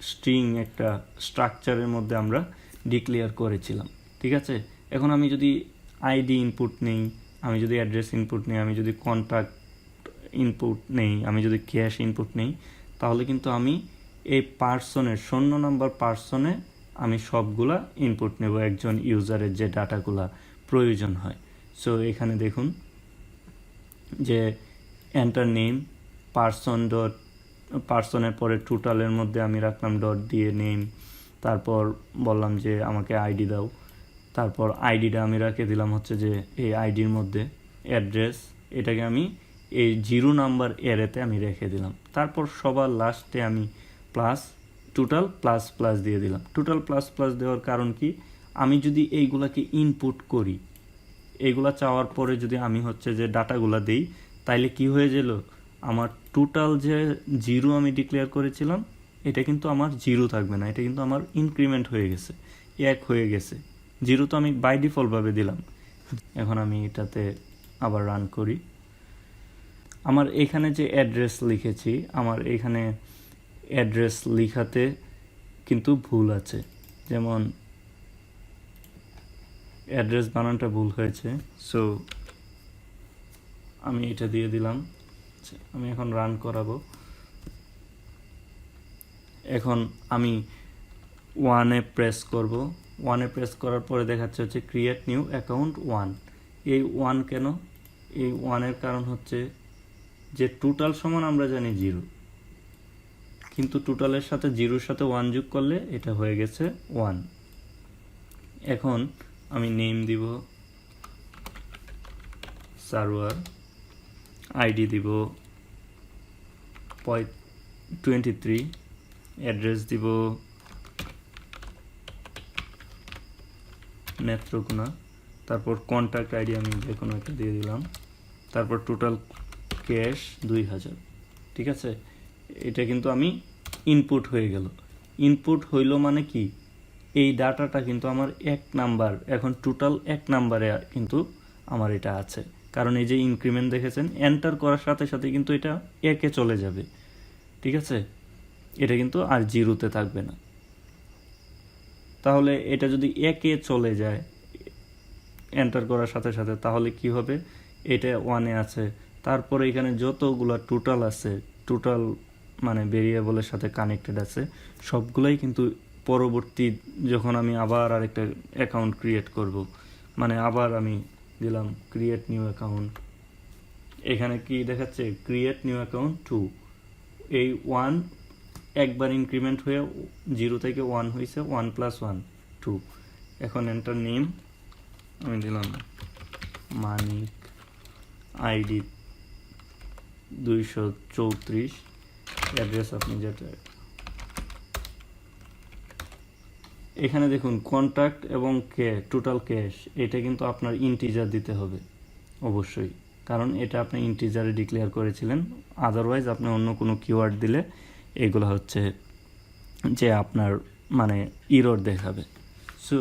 স্ট্রিং একটা স্ট্রাকচারের মধ্যে আমরা ডিক্লেয়ার করেছিলাম, ঠিক আছে। এখন আমি যদি আইডি ইনপুট নেই, আমি যদি অ্যাড্রেস ইনপুট নেই, আমি যদি কন্ট্যাক্ট ইনপুট নেই, আমি যদি ক্যাশ ইনপুট নেই, তাহলে কিন্তু আমি এই পার্সনের 0 নাম্বার পার্সনে আমি সবগুলা ইনপুট নেব, একজন ইউজারের যে ডাটাগুলা প্রয়োজন হয়। সো এখানে দেখুন যে এন্টার নেম, পার্সনের পরে টোটালের মধ্যে আমি রাখলাম ডট দিয়ে নেম, তারপর বললাম যে আমাকে আইডি দাও, তারপর আইডিটা আমি রেখে দিলাম হচ্ছে যে এই আইডির মধ্যে, অ্যাড্রেস এটাকে আমি এই 0 নাম্বার অ্যারেতে আমি রেখে দিলাম। তারপর সবার লাস্টে আমি টোটাল প্লাস দিয়ে দিলাম। টোটাল প্লাস দেওয়ার কারণ কি, আমি যদি এইগুলাকে ইনপুট করি, এইগুলা চাওয়ার পরে যদি আমি হচ্ছে যে ডাটাগুলা দেই, তাইলে কি হয়ে গেল, আমার টোটাল যে 0 আমি ডিক্লেয়ার করেছিলাম এটা কিন্তু আমার 0 থাকবে না, এটা কিন্তু আমার ইনক্রিমেন্ট হয়ে গেছে, 1 হয়ে গেছে। 0 তো আমি বাই ডিফল্টভাবে দিলাম। এখন আমি এটাতে আবার রান করি। আমার এখানে যে অ্যাড্রেস লিখেছি, আমার এখানে অ্যাড্রেস লিখাতে কিন্তু ভুল আছে, যেমন অ্যাড্রেস বানানটা ভুল হয়েছে। সো আমি এটা দিয়ে দিলাম। আমি এখন রান করাবো। এখন আমি ওয়ানে প্রেস করব। ওয়ানে প্রেস করার পরে দেখাচ্ছে হচ্ছে ক্রিয়েট নিউ অ্যাকাউন্ট 1। এই 1 কেন, এই 1-এর কারণ হচ্ছে যে টোটাল সমান আমরা জানি 0, কিন্তু টোটালের সাথে 0-র সাথে 1 যোগ করলে এটা হয়ে গেছে 1। এখন আমি নেম দিব সার্ভার, আইডি দিব 23, অ্যাড্রেস দিব নেত্রকোনা, তারপর কন্ট্যাক্ট আইডি আমি যে কোনো একটা দিয়ে দিলাম, তারপর টোটাল ক্যাশ 2000। ঠিক আছে, এটা কিন্তু আমি ইনপুট হয়ে গেল। ইনপুট হইল মানে কি, এই ডাটাটা কিন্তু আমার 1 নাম্বার, এখন টোটাল 1 নাম্বারে কিন্তু আমার এটা আছে, কারণ এই যে ইনক্রিমেন্ট দেখেছেন, এন্টার করার সাথে সাথে কিন্তু এটা 1-এ চলে যাবে। ঠিক আছে, এটা কিন্তু আর 0-তে থাকবে না। তাহলে এটা যদি 1-এ চলে যায় এন্টার করার সাথে সাথে, তাহলে কি হবে, এটা 1-এ আছে, তারপরে এখানে যতগুলো টোটাল আছে, টোটাল মানে ভেরিয়েবলের সাথে কানেক্টেড আছে, সবগুলাই কিন্তু পরবর্তী যখন আমি আবার আরেকটা অ্যাকাউন্ট ক্রিয়েট করব, মানে আবার আমি দিলাম ক্রিয়েট নিউ অ্যাকাউন্ট। এখানে কি দেখাচ্ছে? Create new account 2। এই 1 একবার ইনক্রিমেন্ট হয়ে 0 থেকে 1 হয়েছে, 1 + 1 2। এখন এন্টার নেম আমি দিলাম মানিক, আইডি 234, অ্যাড্রেস আপনি যেটা। এখানে দেখুন কন্ট্যাক্ট এবং টোটাল ক্যাশ, এটা কিন্তু আপনার ইন্টিজার দিতে হবে অবশ্যই, কারণ এটা আপনি ইন্টিজারে ডিক্লেয়ার করেছিলেন। আদারওয়াইজ আপনি অন্য কোনো কিওয়ার্ড দিলে এগুলো হচ্ছে যে আপনার মানে ইরর দেখাবে। সো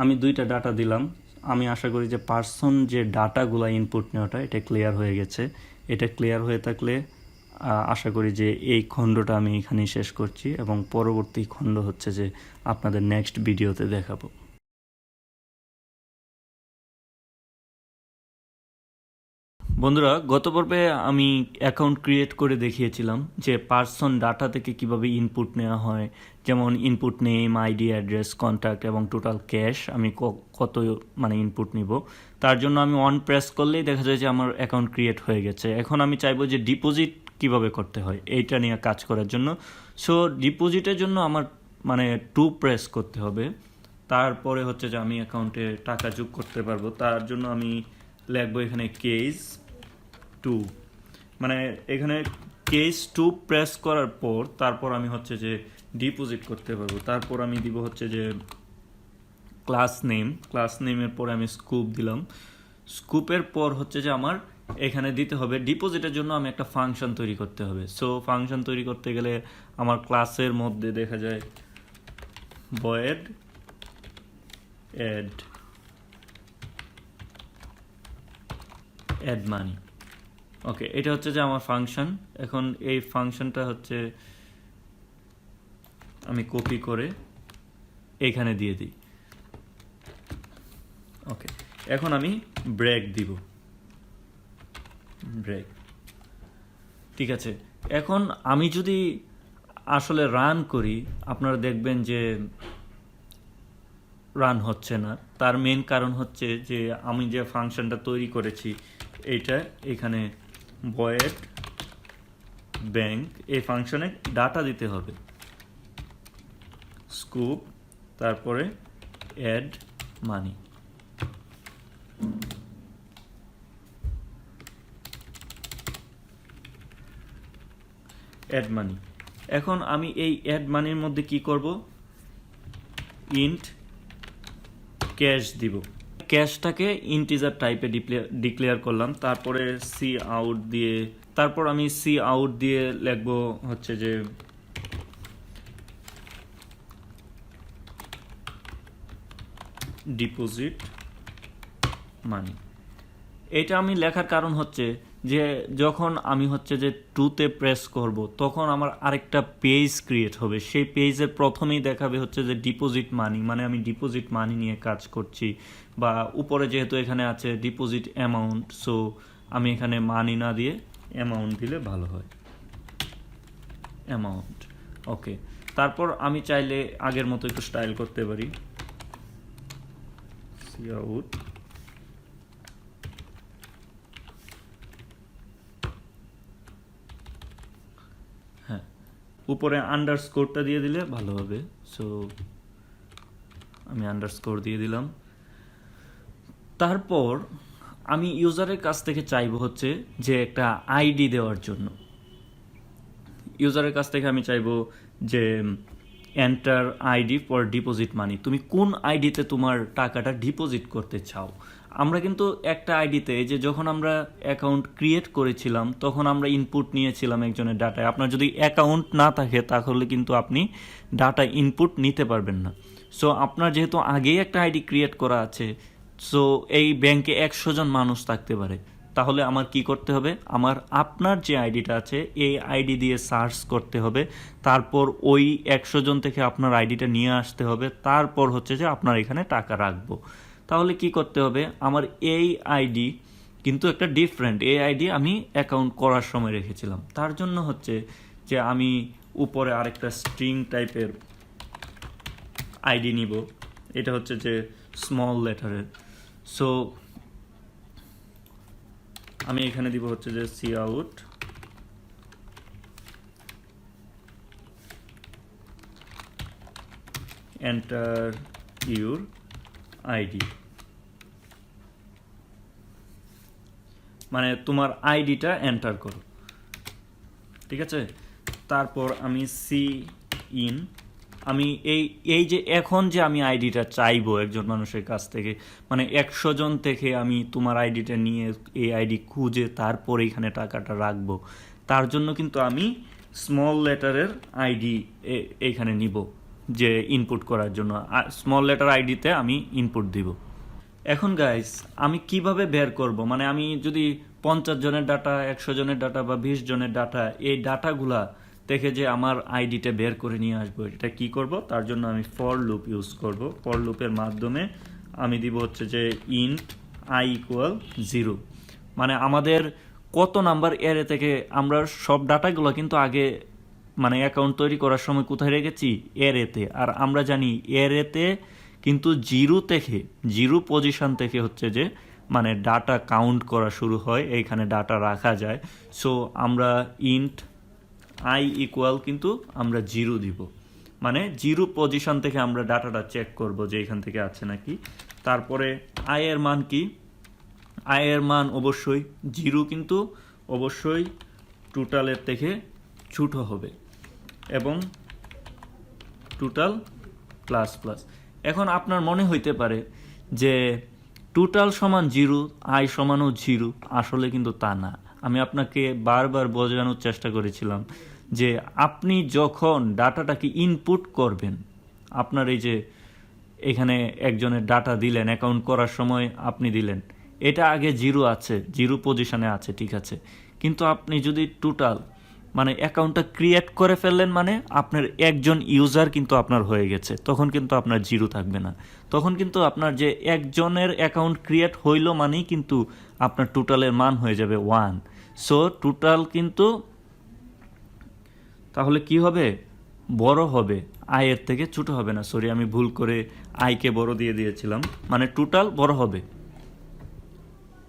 আমি 2টা ডাটা দিলাম। আমি আশা করি যে পার্সন যে ডাটাগুলো ইনপুট নেওয়াটা এটা ক্লিয়ার হয়ে গেছে। এটা ক্লিয়ার হয়ে থাকলে আশা করি যে এই খণ্ডটা আমি এখানেই শেষ করছি এবং পরবর্তী খণ্ড হচ্ছে যে আপনাদের নেক্সট ভিডিওতে দেখাবো। বন্ধুরা, গত পর্বে আমি অ্যাকাউন্ট ক্রিয়েট করে দেখিয়েছিলাম যে পার্সন ডাটা থেকে কিভাবে ইনপুট নেওয়া হয়, যেমন input name, ID, address, contact এবং টোটাল ক্যাশ আমি কত মানে ইনপুট নিব। তার জন্য আমি অন প্রেস করলেই দেখা যায় যে আমার অ্যাকাউন্ট ক্রিয়েট হয়ে গেছে। এখন আমি চাইবো যে ডিপোজিট কিভাবে করতে হয় এইটা নিয়ে কাজ করার জন্য। সো ডিপোজিটের জন্য আমার মানে 2 প্রেস করতে হবে। তারপরে হচ্ছে যে আমি অ্যাকাউন্টে টাকা যোগ করতে পারবো। তার জন্য আমি লিখবো এখানে কেস 2, মানে এখানে কেস 2 প্রেস করার পর তারপর আমি হচ্ছে যে ডিপোজিট করতে পারবো। তারপর আমি দিব হচ্ছে যে ক্লাস নেমের পরে আমি স্কুপ দিলাম। স্কুপের পর হচ্ছে যে আমার এখানে দিতে হবে ডিপোজিটের জন্য আমি একটা ফাংশন তৈরি করতে হবে। সো ফাংশন তৈরি করতে গেলে আমার ক্লাসের মধ্যে দেখা যায় ভয়েড অ্যাড মানি। ওকে, এটা হচ্ছে যে আমার ফাংশন। এখন এই ফাংশনটা হচ্ছে আমি কপি করে এইখানে দিয়ে দিই। ওকে, এখন আমি ব্রেক দিব, ব্রেক। ঠিক আছে, এখন আমি যদি আসলে রান করি আপনারা দেখবেন যে রান হচ্ছে না। তার মেন কারণ হচ্ছে যে আমি যে ফাংশনটা তৈরি করেছি এইটা এখানে ভয়েড ব্যাংক, এই ফাংশনে ডাটা দিতে হবে স্কুপ, তারপরে অ্যাড মানি। অ্যাড মানি। এখন আমি এই অ্যাড মানির মধ্যে কি করব? ইন্ট ক্যাশ দিব। ক্যাশটাকে ইন্টিজার টাইপে ডিক্লেয়ার করলাম। তারপরে সি আউট দিয়ে, তারপর আমি সি আউট দিয়ে লিখবো হচ্ছে যে ডিপোজিট মানি। এটা আমি লেখার কারণ হচ্ছে যে যখন আমি হচ্ছে যে 2তে প্রেস করব তখন আমার আরেকটা পেজ ক্রিয়েট হবে। সেই পেজের প্রথমেই দেখাবে হচ্ছে যে ডিপোজিট মানি, মানে আমি ডিপোজিট মানি নিয়ে কাজ করছি। বা উপরে যেহেতু এখানে আছে ডিপোজিট অ্যামাউন্ট, সো আমি এখানে মানি না দিয়ে অ্যামাউন্ট দিলে ভালো হয়, অ্যামাউন্ট। ওকে, তারপর আমি চাইলে আগের মতো একটু স্টাইল করতে পারি, সি আউট, হ্যাঁ, উপরে আন্ডারস্কোরটা দিয়ে দিলে ভালো হবে। সো আমি আন্ডারস্কোর দিয়ে দিলাম। তারপর আমি ইউজারের কাছ থেকে চাইবো হচ্ছে যে একটা আইডি দেওয়ার জন্য। ইউজারের কাছ থেকে আমি চাইবো যে এন্টার আইডি ফর ডিপোজিট মানি, তুমি কোন আইডিতে তোমার টাকাটা ডিপোজিট করতে চাও। আমরা কিন্তু একটা আইডিতে, যে যখন আমরা অ্যাকাউন্ট ক্রিয়েট করেছিলাম তখন আমরা ইনপুট নিয়েছিলাম একজনের ডাটায়। আপনার যদি অ্যাকাউন্ট না থাকে তাহলে কিন্তু আপনি ডাটা ইনপুট নিতে পারবেন না। সো আপনার যেহেতু আগেই একটা আইডি ক্রিয়েট করা আছে, সো এই ব্যাংকে 100 জন মানুষ থাকতে পারে, তাহলে আমার কি করতে হবে? আপনার যে আইডিটা আছে এই আইডি দিয়ে সার্চ করতে হবে, তারপর ওই 100 জন থেকে আপনার আইডিটা নিয়ে আসতে হবে, তারপর হচ্ছে যে আপনার এখানে টাকা রাখবো। তাহলে কি করতে হবে? আমার এই আইডি কিন্তু একটা ডিফারেন্ট, এই আইডি আমি অ্যাকাউন্ট করার সময় রেখেছিলাম। তার জন্য হচ্ছে যে আমি উপরে আরেকটা স্ট্রিং টাইপের আইডি নিব, এটা হচ্ছে যে স্মল লেটারের। সো আমি এখানে দিব হচ্ছে যে cout enter your ID, মানে তোমার আইডিটা এন্টার করো, ঠিক আছে। তারপর আমি সি ইন, আমি এই যে এখন যে আমি আইডিটা চাইবো একজন মানুষের কাছ থেকে, মানে 100 জন থেকে আমি তোমার আইডিটা নিয়ে এই আইডি খুঁজে তারপর এইখানে টাকাটা রাখবো, তার জন্য কিন্তু আমি স্মল লেটারের আইডি এইখানে নিব যে ইনপুট করার জন্য, স্মল লেটার আইডিতে আমি ইনপুট দিব। এখন গাইস আমি কিভাবে বের করব, মানে আমি যদি 50 জনের ডাটা, 100 জনের ডাটা বা 20 জনের ডাটা, এই ডাটাগুলা থেকে যে আমার আইডিটা বের করে নিয়ে আসবো, এটা কি করব, তার জন্য আমি ফর লুপ ইউজ করব। ফর লুপের মাধ্যমে আমি দিব হচ্ছে যে ইন্ট আই ইকুয়াল 0, মানে আমাদের কত নাম্বার এরে থেকে, আমরা সব ডাটাগুলো কিন্তু আগে মানে অ্যাকাউন্ট তৈরি করার সময় কোথায় রেখেছি, এরেতে, আর আমরা জানি এরেতে কিন্তু জিরো পজিশন থেকে হচ্ছে যে মানে ডাটা কাউন্ট করা শুরু হয়, এইখানে ডাটা রাখা যায়। সো আমরা ইন্ট আই ইকুয়াল কিন্তু আমরা 0 দিব, মানে 0 পজিশন থেকে আমরা ডাটাটা চেক করব যে এখান থেকে আছে নাকি। তারপরে আই এর মান কি, আই এর মান অবশ্যই 0, কিন্তু অবশ্যই টোটালের থেকে ছোট হবে, এবং টোটাল প্লাস প্লাস। এখন আপনার মনে হইতে পারে যে টোটাল সমান 0, আই সমানও 0, আসলে কিন্তু তা না। আমি আপনাকে বারবার বোঝানোর চেষ্টা করেছিলাম যে আপনি যখন ডাটাটাকে ইনপুট করবেন, আপনার এই যে এখানে একজনের ডাটা দিলেন, অ্যাকাউন্ট করার সময় আপনি দিলেন, এটা আগে 0 আছে, 0 পজিশনে আছে, ঠিক আছে, কিন্তু আপনি যদি টোটাল মানে অ্যাকাউন্টটা ক্রিয়েট করে ফেললেন, মানে আপনার একজন ইউজার কিন্তু আপনার হয়ে গেছে, তখন কিন্তু আপনার 0 থাকবে না, তখন কিন্তু আপনার যে একজনের অ্যাকাউন্ট ক্রিয়েট হইলো মানেই কিন্তু আপনার টোটালের মান হয়ে যাবে 1। সো টোটাল কিন্তু তাহলে কি হবে, বড় হবে, আয়ের থেকে ছোট হবে না। সরি, আমি ভুল করে আইকে বড় দিয়ে দিয়েছিলাম, মানে টোটাল বড় হবে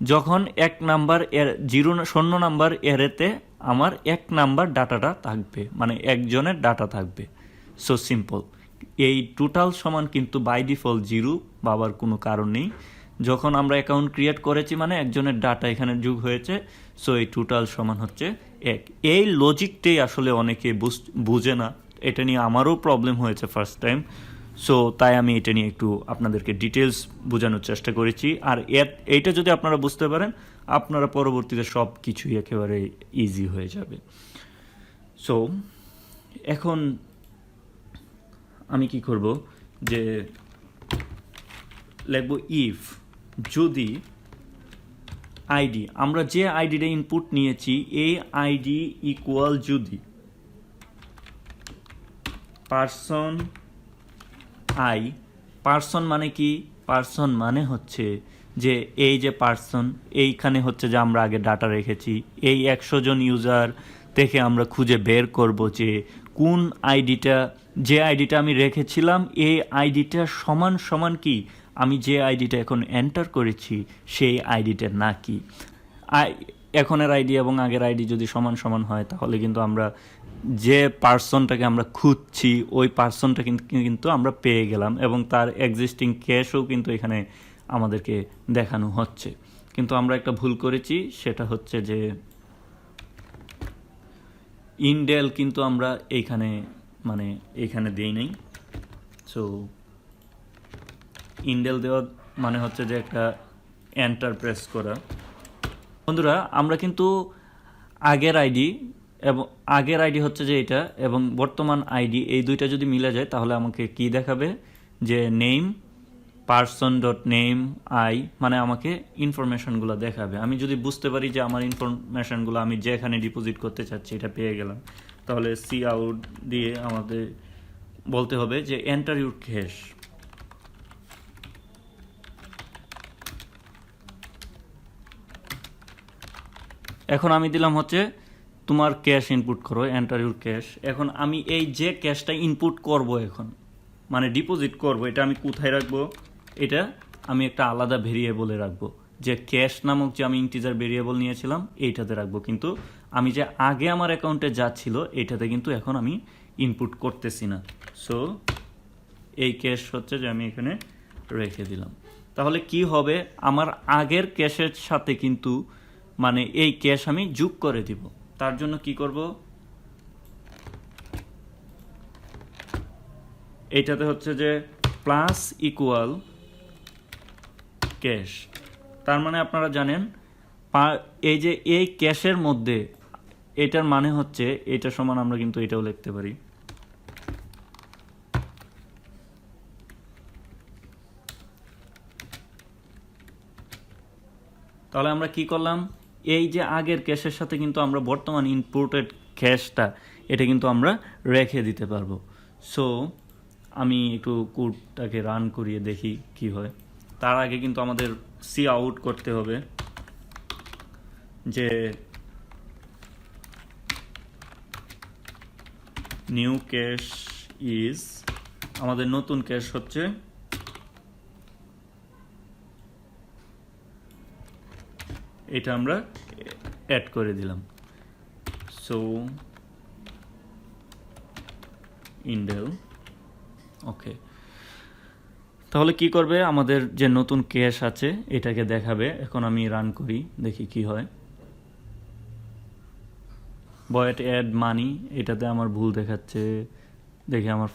যখন 1 নাম্বার এর 0 নাম্বার এরেতে আমার 1 নাম্বার ডাটাটা থাকবে, মানে একজনের ডাটা থাকবে। সো সিম্পল, এই টোটাল সমান কিন্তু বাই ডিফল্ট 0 বাবার কোনো কারণ নেই। যখন আমরা অ্যাকাউন্ট ক্রিয়েট করেছি মানে একজনের ডাটা এখানে যোগ হয়েছে, সো এই টোটাল সমান হচ্ছে 1। এই লজিকটাই আসলে অনেকে বুঝে না, এটা নিয়ে আমারও প্রবলেম হয়েছে ফার্স্ট টাইম। সো তাই আমি এটা নিয়ে একটু আপনাদেরকে ডিটেলস বোঝানোর চেষ্টা করেছি, আর এইটা যদি আপনারা বুঝতে পারেন, আপনারা পরবর্তীতে সব কিছুই একেবারে ইজি হয়ে যাবে। সো এখন আমি কি করব, যে লিখব ইফ, যদি আইডি, আমরা যে আইডিটা ইনপুট নিয়েছি এই আইডি ইকুয়াল, যদি পারসন আই, পারসন মানে কি, পারসন মানে হচ্ছে যে এই যে পারসন, এইখানে হচ্ছে যে আমরা আগে ডাটা রেখেছি, এই 100 জন ইউজার থেকে আমরা খুঁজে বের করব যে কোন আইডিটা, যে আইডিটা আমি রেখেছিলাম এই আইডিটা সমান সমান কি আমি যে আইডিটা এখন এন্টার করেছি সেই আইডিটা নাকি। এখনের আইডি এবং আগের আইডি যদি সমান সমান হয় তাহলে কিন্তু আমরা যে পার্সনটাকে আমরা খুঁজছি ওই পার্সনটা কিন্তু আমরা পেয়ে গেলাম, এবং তার এক্সিস্টিং ক্যাশও কিন্তু এখানে আমাদেরকে দেখানো হচ্ছে। কিন্তু আমরা একটা ভুল করেছি, সেটা হচ্ছে যে ইনডেল কিন্তু আমরা এইখানে মানে এইখানে দিই নাই। সো ইনডেল দেওয়া মানে হচ্ছে যে একটা এন্টার প্রেস করা। বন্ধুরা আমরা কিন্তু আগের আইডি হচ্ছে যে এটা, এবং বর্তমান আইডি, এই দুইটা যদি মিলে যায় তাহলে আমাকে কি দেখাবে, যে name person dot name I, মানে আমাকে ইনফরমেশনগুলো দেখাবে। আমি যদি বুঝতে পারি যে আমার ইনফরমেশনগুলো আমি যেখানে ডিপোজিট করতে চাচ্ছি এটা পেয়ে গেলাম, তাহলে সি আউট দিয়ে আমাদের বলতে হবে যে এন্টার ইউর ক্যাশ। এখন আমি দিলাম হচ্ছে তোমার ক্যাশ ইনপুট করো, এন্টার ইউর ক্যাশ। এখন আমি এই যে ক্যাশটা ইনপুট করব এখন মানে ডিপোজিট করব, এটা আমি কোথায় রাখবো, এটা আমি একটা আলাদা ভেরিয়েবলে রাখবো, যে ক্যাশ নামক যে আমি ইন্টিজার ভেরিয়েবল নিয়েছিলাম এইটাতে রাখবো, কিন্তু আমি যে আগে আমার অ্যাকাউন্টে যা ছিল এইটাতে কিন্তু এখন আমি ইনপুট করতেছি না। সো এই ক্যাশ হচ্ছে যে আমি এখানে রেখে দিলাম। তাহলে কি হবে, আমার আগের ক্যাশের সাথে কিন্তু মানে এই ক্যাশ আমি যোগ করে দিব। তার জন্য কি করব, এইটাতে হচ্ছে যে প্লাস ইকুয়াল ক্যাশ। তার মানে আপনারা জানেন এই যে এই ক্যাশের মধ্যে এটার মানে হচ্ছে এটা সমান, আমরা কিন্তু এটাও লিখতে পারি, তাহলে আমরা কি করলাম, এই যে আগের ক্যাশের সাথে কিন্তু আমরা বর্তমান ইনপুটেড ক্যাশটা এটা কিন্তু আমরা রেখে দিতে পারবো। সো আমি একটু কোডটাকে রান করিয়ে দেখি কি হয়। তার আগে কিন্তু আমাদের সি আউট করতে হবে যে নিউ ক্যাশ ইজ, আমাদের নতুন ক্যাশ হচ্ছে এটা, আমরা অ্যাড করে দিলাম। সো ইন্ডেল ওকে। তাহলে কি করবে, আমাদের যে নতুন ক্যাশ আছে এটাকে দেখাবে। এখন আমি রান করি দেখি কি হয়। বয়েট অ্যাড মানি, এটাতে আমার ভুল দেখাচ্ছে। দেখি আমার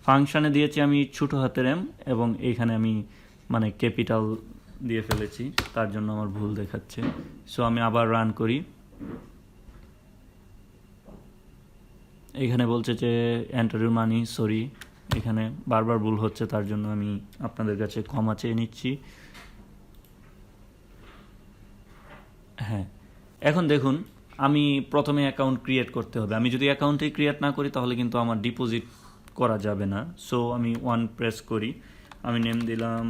ফাংশনে দিয়েছি আমি ছোট হাতের এম, এবং এইখানে আমি মানে ক্যাপিটাল দিয়ে ফেলেছি, তার জন্য আমার ভুল দেখাচ্ছে। সো আমি আবার রান করি। এখানে বলছে যে এন্টার ইউর মানি, সরি এখানে বারবার ভুল হচ্ছে, তার জন্য আমি আপনাদের কাছে ক্ষমা চেয়ে নিচ্ছি। হ্যাঁ, এখন দেখুন আমি প্রথমে অ্যাকাউন্ট ক্রিয়েট করতে হবে। আমি যদি অ্যাকাউন্টই ক্রিয়েট না করি তাহলে কিন্তু আমার ডিপোজিট করা যাবে না। সো আমি 1 প্রেস করি, আমি নেম দিলাম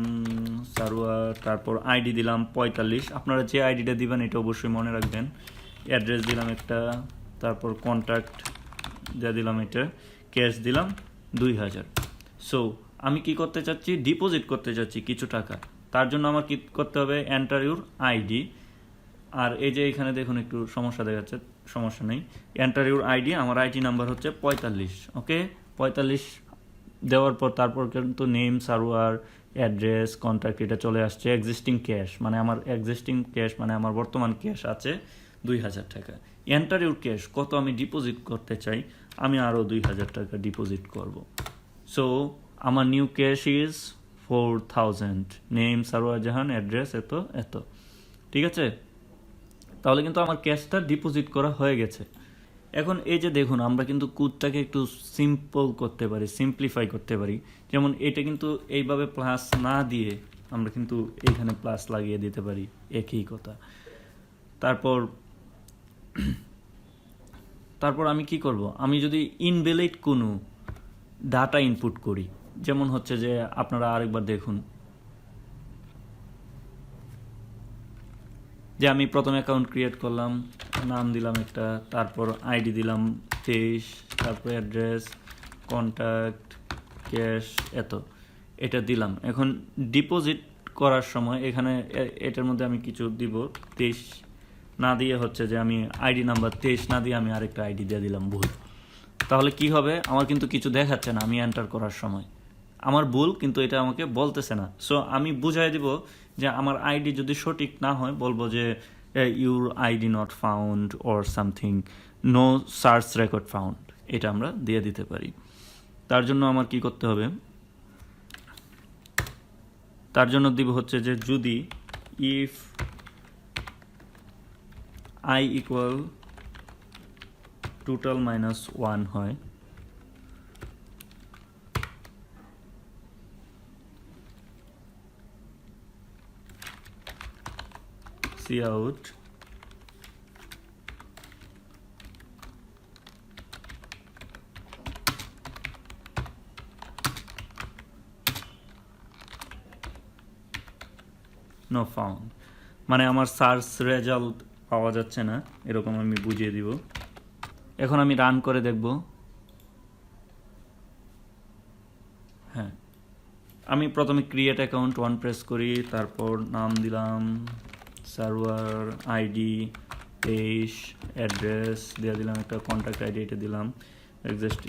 সারোয়ার, তারপর আইডি দিলাম 45। আপনারা যে আইডিটা দিবেন এটা অবশ্যই মনে রাখবেন। অ্যাড্রেস দিলাম একটা, তারপর কন্ট্যাক্ট যা দিলাম এটা, ক্যাশ দিলাম 2000। সো আমি কি করতে চাচ্ছি, ডিপোজিট করতে চাচ্ছি কিছু টাকা। তার জন্য আমার কি করতে হবে, এন্টার ইউর আইডি। আর এই যে এখানে দেখুন একটু সমস্যা দেখাচ্ছে, সমস্যা নেই, এন্টার ইউর আইডি, আমার আইডি নাম্বার হচ্ছে 45। ওকে, 45 দেওয়ার পর তারপর কিন্তু নেম সারোয়ার, অ্যাড্রেস, কন্ট্যাক্ট এটা চলে আসছে। এক্সিস্টিং ক্যাশ মানে আমার এক্সিস্টিং ক্যাশ মানে আমার বর্তমান ক্যাশ আছে 2000 টাকা। এন্টার ইউর ক্যাশ, কত আমি ডিপোজিট করতে চাই, আমি আরও 2000 টাকা ডিপোজিট করব। সো আমার new cash is 4000, name Sarwar Jahan, address এত এত। ঠিক আছে, তাহলে কিন্তু আমার ক্যাশটা ডিপোজিট করা হয়ে গেছে। এখন এই যে দেখুন আমরা কিন্তু কোডটাকে একটু সিম্পল করতে পারি, সিম্পলিফাই করতে পারি। যেমন এটা কিন্তু এইভাবে প্লাস না দিয়ে আমরা কিন্তু এইখানে প্লাস লাগিয়ে দিতে পারি, একই কথা। তারপর আমি কি করব, আমি যদি ইনভ্যালিড কোনো ডাটা ইনপুট করি, যেমন হচ্ছে যে আপনারা আরেকবার দেখুন যে আমি প্রথম অ্যাকাউন্ট ক্রিয়েট করলাম, নাম দিলাম একটা, তারপর আইডি দিলাম 23, তারপর অ্যাড্রেস, কন্ট্যাক্ট, ক্যাশ এত, এটা দিলাম। এখন ডিপোজিট করার সময় এখানে এটার মধ্যে আমি কিছু দিব, 23 না দিয়ে হচ্ছে যে আমি আইডি নাম্বার 23 না দিয়ে আমি আরেকটা আইডি দিয়ে দিলাম ভুল। তাহলে কি হবে, আমার কিন্তু কিছু দেখাচ্ছে না আমি এন্টার করার সময়, আমার ভুল, কিন্তু এটা আমাকে বলতেছে না। সো আমি বুঝাই দিব যে আমার আইডি যদি সঠিক না হয় বলবো যে your ID not found or something, no search record found, এটা আমরা দিয়ে দিতে পারি। তার জন্য আমার কি করতে হবে, তার জন্য দিব হচ্ছে যে যদি ইফ আই ইকুয়াল টোটাল -1 হয়, see out no found, মানে আমার সার্চ রেজাল্ট পাওয়া যাচ্ছে না, এরকম আমি বুঝিয়ে দিব। এখন আমি রান করে দেখব। হ্যাঁ, আমি প্রথমে ক্রিয়েট অ্যাকাউন্ট 1 প্রেস করি, তারপর নাম দিলাম সার্ভার, আইডি 23, অ্যাড্রেস দিয়ে দিলাম, একটা কন্ট্যাক্ট আইডি এটা দিলাম, এক্সাস্ট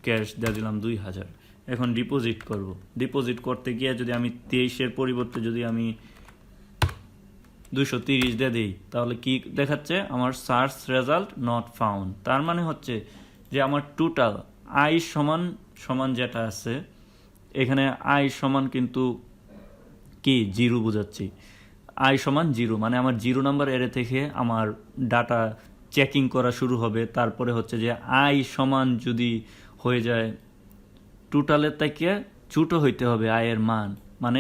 ক্যাশ দিয়ে দিলাম 2000। এখন ডিপোজিট করব। ডিপোজিট করতে গিয়ে যদি আমি 23-এর পরিবর্তে যদি আমি 230 দিয়ে দিই, তাহলে কি দেখাচ্ছে? আমার সার্চ রেজাল্ট নট ফাউন্ড। তার মানে হচ্ছে যে আমার টোটাল আই সমান সমান যেটা আছে এখানে, আই সমান কিন্তু কি 0 বোঝাচ্ছি। আই সমান 0 মানে আমার 0 নাম্বার এরে থেকে আমার ডাটা চেকিং করা শুরু হবে। তারপরে হচ্ছে যে আই সমান যদি হয়ে যায় টোটালের থেকে ছোটো হইতে হবে আয়ের মান, মানে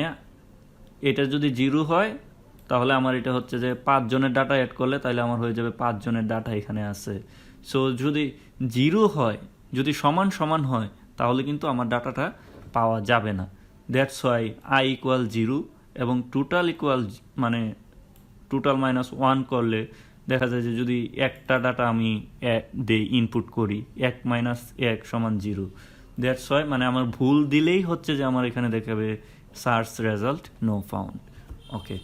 এটা যদি 0 হয় তাহলে আমার এটা হচ্ছে যে 5 জনের ডাটা অ্যাড করলে তাহলে আমার হয়ে যাবে 5 জনের ডাটা এখানে আছে। সো যদি 0 হয়, যদি সমান সমান হয়, তাহলে কিন্তু আমার ডাটাটা পাওয়া যাবে না। দ্যাটস ওয়াই আই ইকুয়াল 0 এবং টোটাল ইকুয়াল মানে টোটাল -1 করলে দেখা যায় যে যদি একটা ডাটা আমি দেই ইনপুট করি, 1 - 1 = 0। দ্যাটস ওয়াই মানে আমার ভুল দিলেই হচ্ছে যে আমার এখানে দেখাবে সার্চ রেজাল্ট নো ফাউন্ড। ওকে,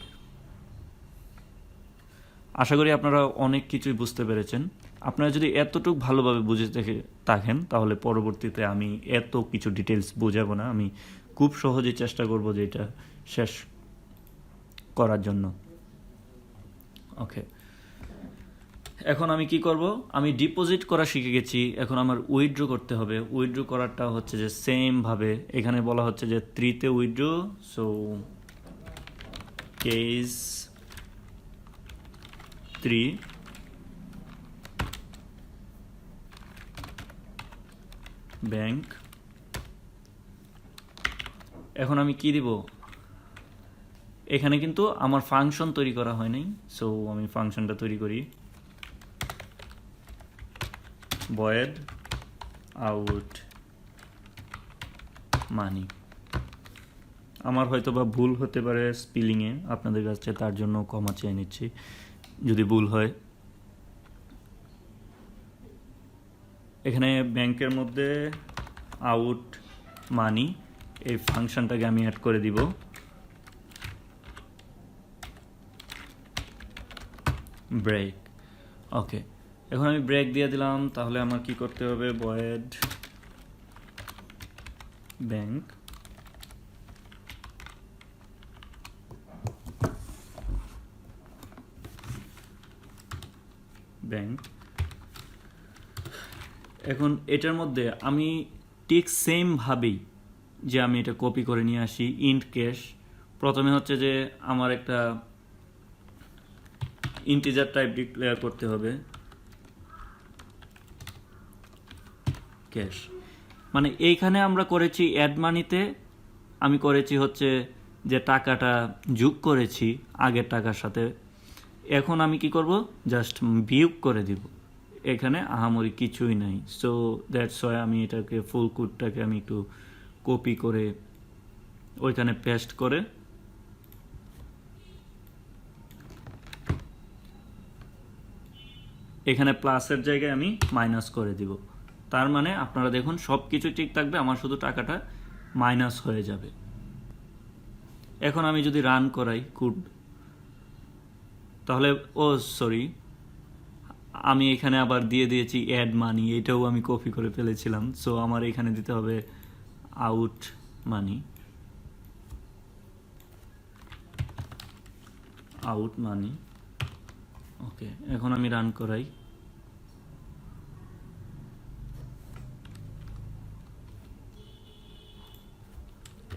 আশা করি আপনারা অনেক কিছুই বুঝতে পেরেছেন। আপনারা যদি এতটুকু ভালোভাবে বুঝে থাকেন তাহলে পরবর্তীতে আমি এত কিছু ডিটেলস বোঝাবো না, আমি খুব সহজেই চেষ্টা করব যে এটা শেষ করার জন্য। ওকে, এখন আমি কি করব? আমি ডিপোজিট করা শিখে গেছি, এখন আমার উইথড্র করতে হবে। উইথড্র করাটা হচ্ছে যে সেম ভাবে এখানে বলা হচ্ছে যে 3-তে উইথড্র। So case 3 bank. এখন আমি কি দিব? এখানে কিন্তু আমার ফাংশন তৈরি করা হয় নাই, সো আমি ফাংশনটা তৈরি করি। void out মানি। আমার হয়তো বা ভুল হতে পারে স্পেলিংয়ে, আপনাদের কাছে তার জন্য ক্ষমা চেয়ে নিচ্ছি যদি ভুল হয়। এখানে ব্যাংকের মধ্যে আউট মানি এই ফাংশনটাকে আমি অ্যাড করে দিব। ব্রেক। ওকে, এখন আমি ব্রেক দিয়ে দিলাম। তাহলে আমার কি করতে হবে? void bank bank. এখন এটার মধ্যে আমি ঠিক সেমভাবেই যে আমি এটা কপি করে নিয়ে আসি ইন্ট ক্যাশ। প্রথমে হচ্ছে যে আমার একটা ইন্টিজার টাইপ ডিক্লেয়ার করতে হবে ক্যাশ। মানে এইখানে আমরা করেছি অ্যাড মানিতে আমি করেছি হচ্ছে যে টাকাটা যোগ করেছি আগের টাকার সাথে। এখন আমি কি করব? জাস্ট বিয়োগ করে দিব। এখানে আহামরি কিছুই নাই। সো দ্যাটস ওয়াই আমি এটাকে ফুল কোডটাকে আমি একটু কপি করে ওইখানে পেস্ট করে এখানে প্লাসের জায়গায় আমি মাইনাস করে দিব। তার মানে আপনারা দেখুন সব কিছু ঠিক থাকবে, আমার শুধু টাকাটা মাইনাস হয়ে যাবে। এখন আমি যদি রান করাই কোড, তাহলে সরি, আমি এখানে আবার দিয়ে দিয়েছি অ্যাড মানি, এটাও আমি কপি করে ফেলেছিলাম। সো আমার এখানে দিতে হবে আউট মানি, আউট মানি। ওকে, এখন আমি রান করাই।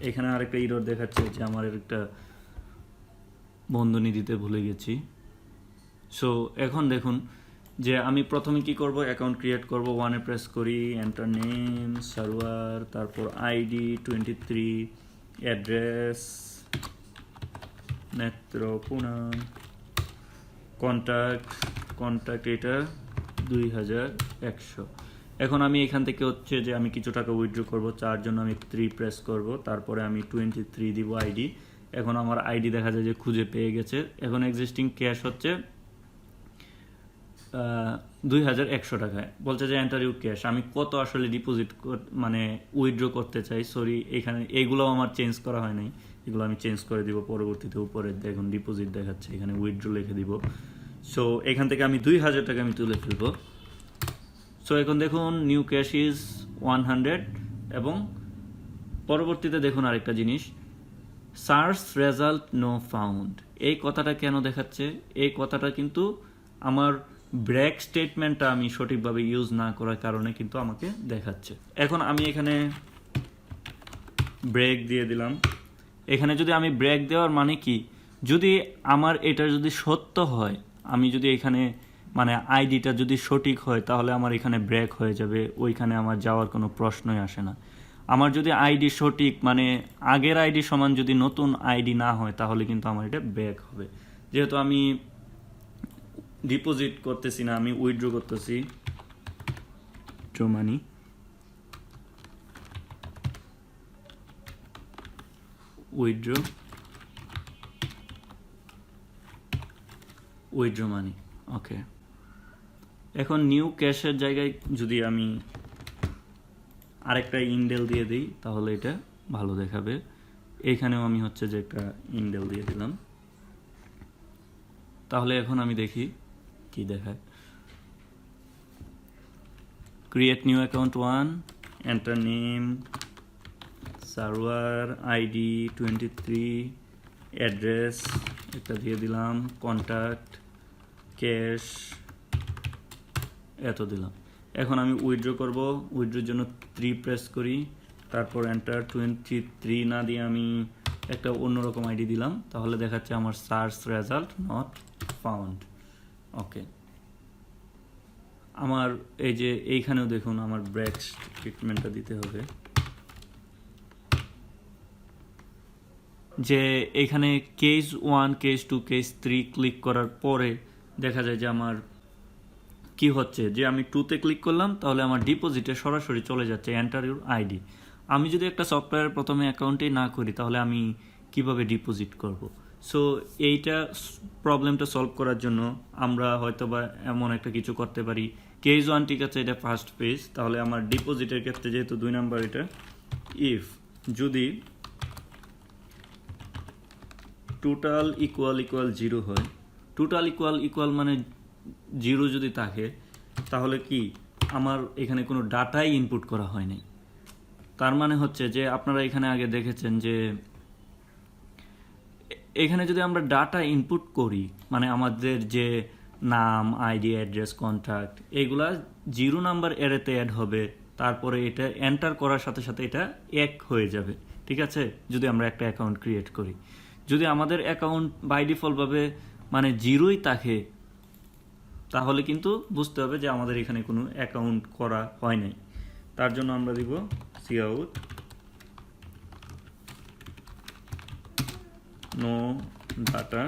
এখানে আরেকটা এরর দেখাচ্ছে যে আমার একটা বন্ধনী দিতে ভুলে গেছি। সো এখন দেখুন যে আমি প্রথমে কি করব? অ্যাকাউন্ট ক্রিয়েট করব। 1-এ প্রেস করি, এন্টার নেম, সার্ভার, তারপর আইডি 23, অ্যাড্রেস নেত্রকোনা, কন্ট্যাক্ট এটা 2100। এখন আমি এখান থেকে হচ্ছে যে আমি কিছু টাকা উইথড্র করব, তার জন্য আমি 3 প্রেস করব, তারপরে আমি 23 দিব আইডি। এখন আমার আইডি দেখা যায় যে খুঁজে পেয়ে গেছে। এখন এক্সিস্টিং ক্যাশ হচ্ছে 2100 টাকায় বলছে যে এন্টার ইউ ক্যাশ। আমি কত আসলে ডিপোজিট মানে উইথড্র করতে চাই, সরি এখানে এইগুলো আমার চেঞ্জ করা হয় নাই, এগুলো আমি চেঞ্জ করে দিব পরবর্তীতে। উপরে দেখুন ডিপোজিট দেখাচ্ছে, এখানে উইথড্র লিখে দিব। সো এখান থেকে আমি 2000 টাকা আমি তুলে ফেলবো। সো এখন দেখুন নিউ ক্যাশ ইজ 100 এবং পরবর্তীতে দেখুন আরেকটা জিনিস, সার্চ রেজাল্ট নো ফাউন্ড। এই কথাটা কেন দেখাচ্ছে? এই কথাটা কিন্তু আমার ব্রেক স্টেটমেন্টটা আমি সঠিকভাবে ইউজ না করার কারণে কিন্তু আমাকে দেখাচ্ছে। এখন আমি এখানে ব্রেক দিয়ে দিলাম। এখানে যদি আমি ব্রেক দেওয়ার মানে কি, যদি আমার এটা যদি সত্য হয়, আমি যদি এখানে মানে আইডিটা যদি সঠিক হয়, তাহলে আমার এখানে ব্রেক হয়ে যাবে, ওইখানে আমার যাওয়ার কোনো প্রশ্নই আসে না। আমার যদি আইডি সঠিক মানে আগের আইডি সমান যদি নতুন আইডি না হয়, তাহলে কিন্তু আমার এটা ব্রেক হবে। যেহেতু আমি ডিপোজিট করতেছি না, আমি উইথড্র করতেছি, উইথড্র মানি, উইথড্র মানি। ওকে, এখন নিউ ক্যাশের জায়গায় যদি আমি আরেকটা ইন্ডেল দিয়ে দিই, তাহলে এটা ভালো দেখাবে। এইখানেও আমি হচ্ছে যে একটা ইন্ডেল দিয়ে দিলাম, তাহলে এখন আমি দেখি কি দেখায়। Create new account 1, enter name, server ID 23, address একটা দিয়ে দিলাম, কন্ট্যাক্ট, ক্যাশ এত দিলাম। এখন আমি উইথড্র করব, উইথড্রোর জন্য 3 প্রেস করি, তারপর এন্টার 23 না দিয়ে আমি একটা অন্যরকম আইডি দিলাম, তাহলে দেখাচ্ছে আমার সার্চ রেজাল্ট নট ফাউন্ড। ওকে, আমার এই যে এইখানেও দেখুন আমার ব্রেক ট্রিটমেন্টটা দিতে হবে, যে এখানে কেস 1, কেস 2, কেস 3 ক্লিক করার পরে দেখা যায় যে আমার কি হচ্ছে, যে আমি 2তে ক্লিক করলাম, তাহলে আমার ডিপোজিটে সরাসরি চলে যাচ্ছে এন্টার ইউর আইডি। আমি যদি একটা সফটওয়্যার প্রথমে অ্যাকাউন্টেই না করি, তাহলে আমি কিভাবে ডিপোজিট করব? সো এইটা প্রবলেমটা সলভ করার জন্য আমরা হয়তো বা এমন একটা কিছু করতে পারি। কেস 1 ঠিক আছে, এটা ফার্স্ট পেজ, তাহলে আমার ডিপোজিটের ক্ষেত্রে যেহেতু 2 নাম্বার এটা, ইফ যদি টোটাল ইকুয়াল 0 হয়, টোটাল ইকুয়াল মানে 0 যদি থাকে, তাহলে কি আমার এখানে কোনো ডাটাই ইনপুট করা হয়নি। তার মানে হচ্ছে যে আপনারা এখানে আগে দেখেছেন যে এখানে যদি আমরা ডাটা ইনপুট করি, মানে আমাদের যে নাম, আইডি, অ্যাড্রেস, কন্ট্যাক্ট, এগুলা 0 নাম্বার এরেতে অ্যাড হবে, তারপরে এটা এন্টার করার সাথে সাথে এটা 1 হয়ে যাবে। ঠিক আছে, যদি আমরা একটা অ্যাকাউন্ট ক্রিয়েট করি, যদি আমাদের অ্যাকাউন্ট বাই ডিফল্টভাবে মানে 0ই থাকে, তাহলে কিন্তু বুঝতে হবে যে আমাদের এখানে কোনো অ্যাকাউন্ট করা হয় নাই। তার জন্য আমরা দিব সিআউট নো ডাটা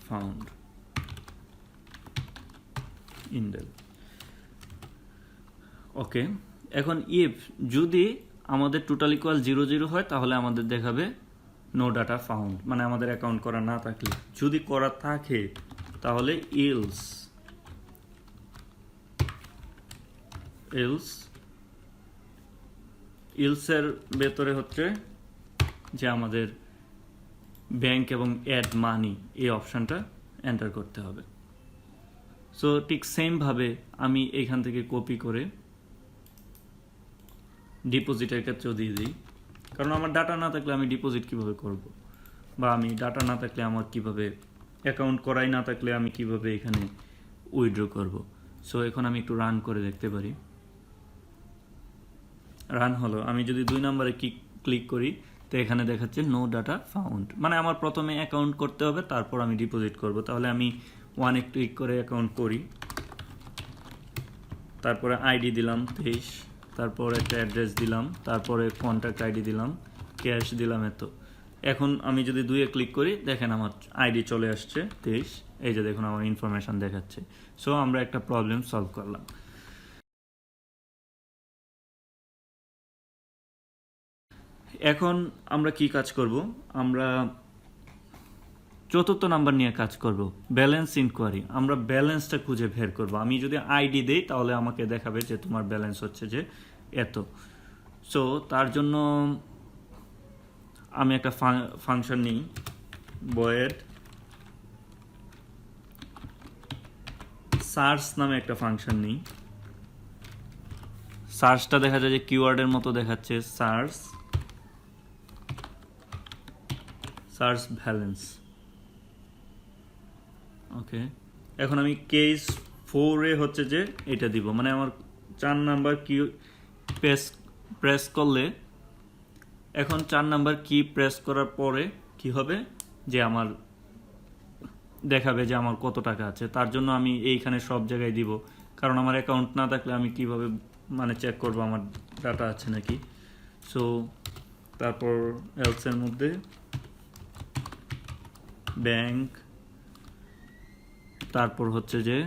ফাউন্ড ইন্ডেল। ওকে, এখন ইফ যদি আমাদের টোটাল ইকুয়াল 0 হয়, তাহলে আমাদের দেখাবে নো ডাটা ফাউন্ড, মানে আমাদের অ্যাকাউন্ট করা না থাকলে। যদি করা থাকে, তাহলে ইলসের ভেতরে হচ্ছে যে আমাদের ব্যাংক এবং অ্যাড মানি এই অপশানটা এন্টার করতে হবে। সো ঠিক সেমভাবে আমি এইখান থেকে কপি করে ডিপোজিটের ক্ষেত্রেও দিয়ে দিই, কারণ আমার ডাটা না থাকলে আমি ডিপোজিট কিভাবে করব, বা আমি ডাটা না থাকলে আমার কিভাবে অ্যাকাউন্ট করাই না থাকলে আমি কিভাবে এখানে উইথড্র করব। সো এখন আমি একটু রান করে দেখতে পারি। রান হলো। আমি যদি 2 নম্বরে ক্লিক করি, তো এখানে দেখাচ্ছে নো ডাটা ফাউন্ড, মানে আমার প্রথমে অ্যাকাউন্ট করতে হবে, তারপর আমি ডিপোজিট করব। তাহলে আমি 1-এ ক্লিক করে অ্যাকাউন্ট করি, তারপরে আইডি দিলাম 23, তারপর একটা অ্যাড্রেস দিলাম, তারপরে কন্ট্যাক্ট আইডি দিলাম, ক্যাশ দিলাম এত। এখন আমি যদি 2-এ ক্লিক করি, দেখেন আমার আইডি চলে আসছে 23, এই যে দেখুন আমার ইনফরমেশন দেখাচ্ছে। সো আমরা একটা প্রবলেম সলভ করলাম। এখন আমরা কি কাজ করব? আমরা চতুর্থ নাম্বার নিয়ে কাজ করব, ব্যালেন্স ইনকোয়ারি। আমরা ব্যালেন্সটা খুঁজে বের করব। আমি যদি আইডি দেই তাহলে আমাকে দেখাবে যে তোমার ব্যালেন্স হচ্ছে যে এত। সো তার জন্য আমি একটা ফাংশন নিই, void সার্চ নামে একটা ফাংশন নিই। সার্চটা দেখা যায় যে কিওয়ার্ডের মতো দেখাচ্ছে, সার্চ ব্যালেন্স। ওকে, এখন আমি কেস 4-এ হচ্ছে যে এটা দিব, মানে আমার 4 নাম্বার কি প্রেস করলে, এখন 4 নাম্বার কি প্রেস করার পরে কি হবে যে আমার দেখাবে যে আমার কত টাকা আছে। তার জন্য আমি এইখানে সব জায়গায় দিব, কারণ আমার অ্যাকাউন্ট না থাকলে আমি কিভাবে মানে চেক করব আমার ডাটা আছে নাকি। সো তারপর এলসের মধ্যে ব্যাংক, তারপর হচ্ছে যে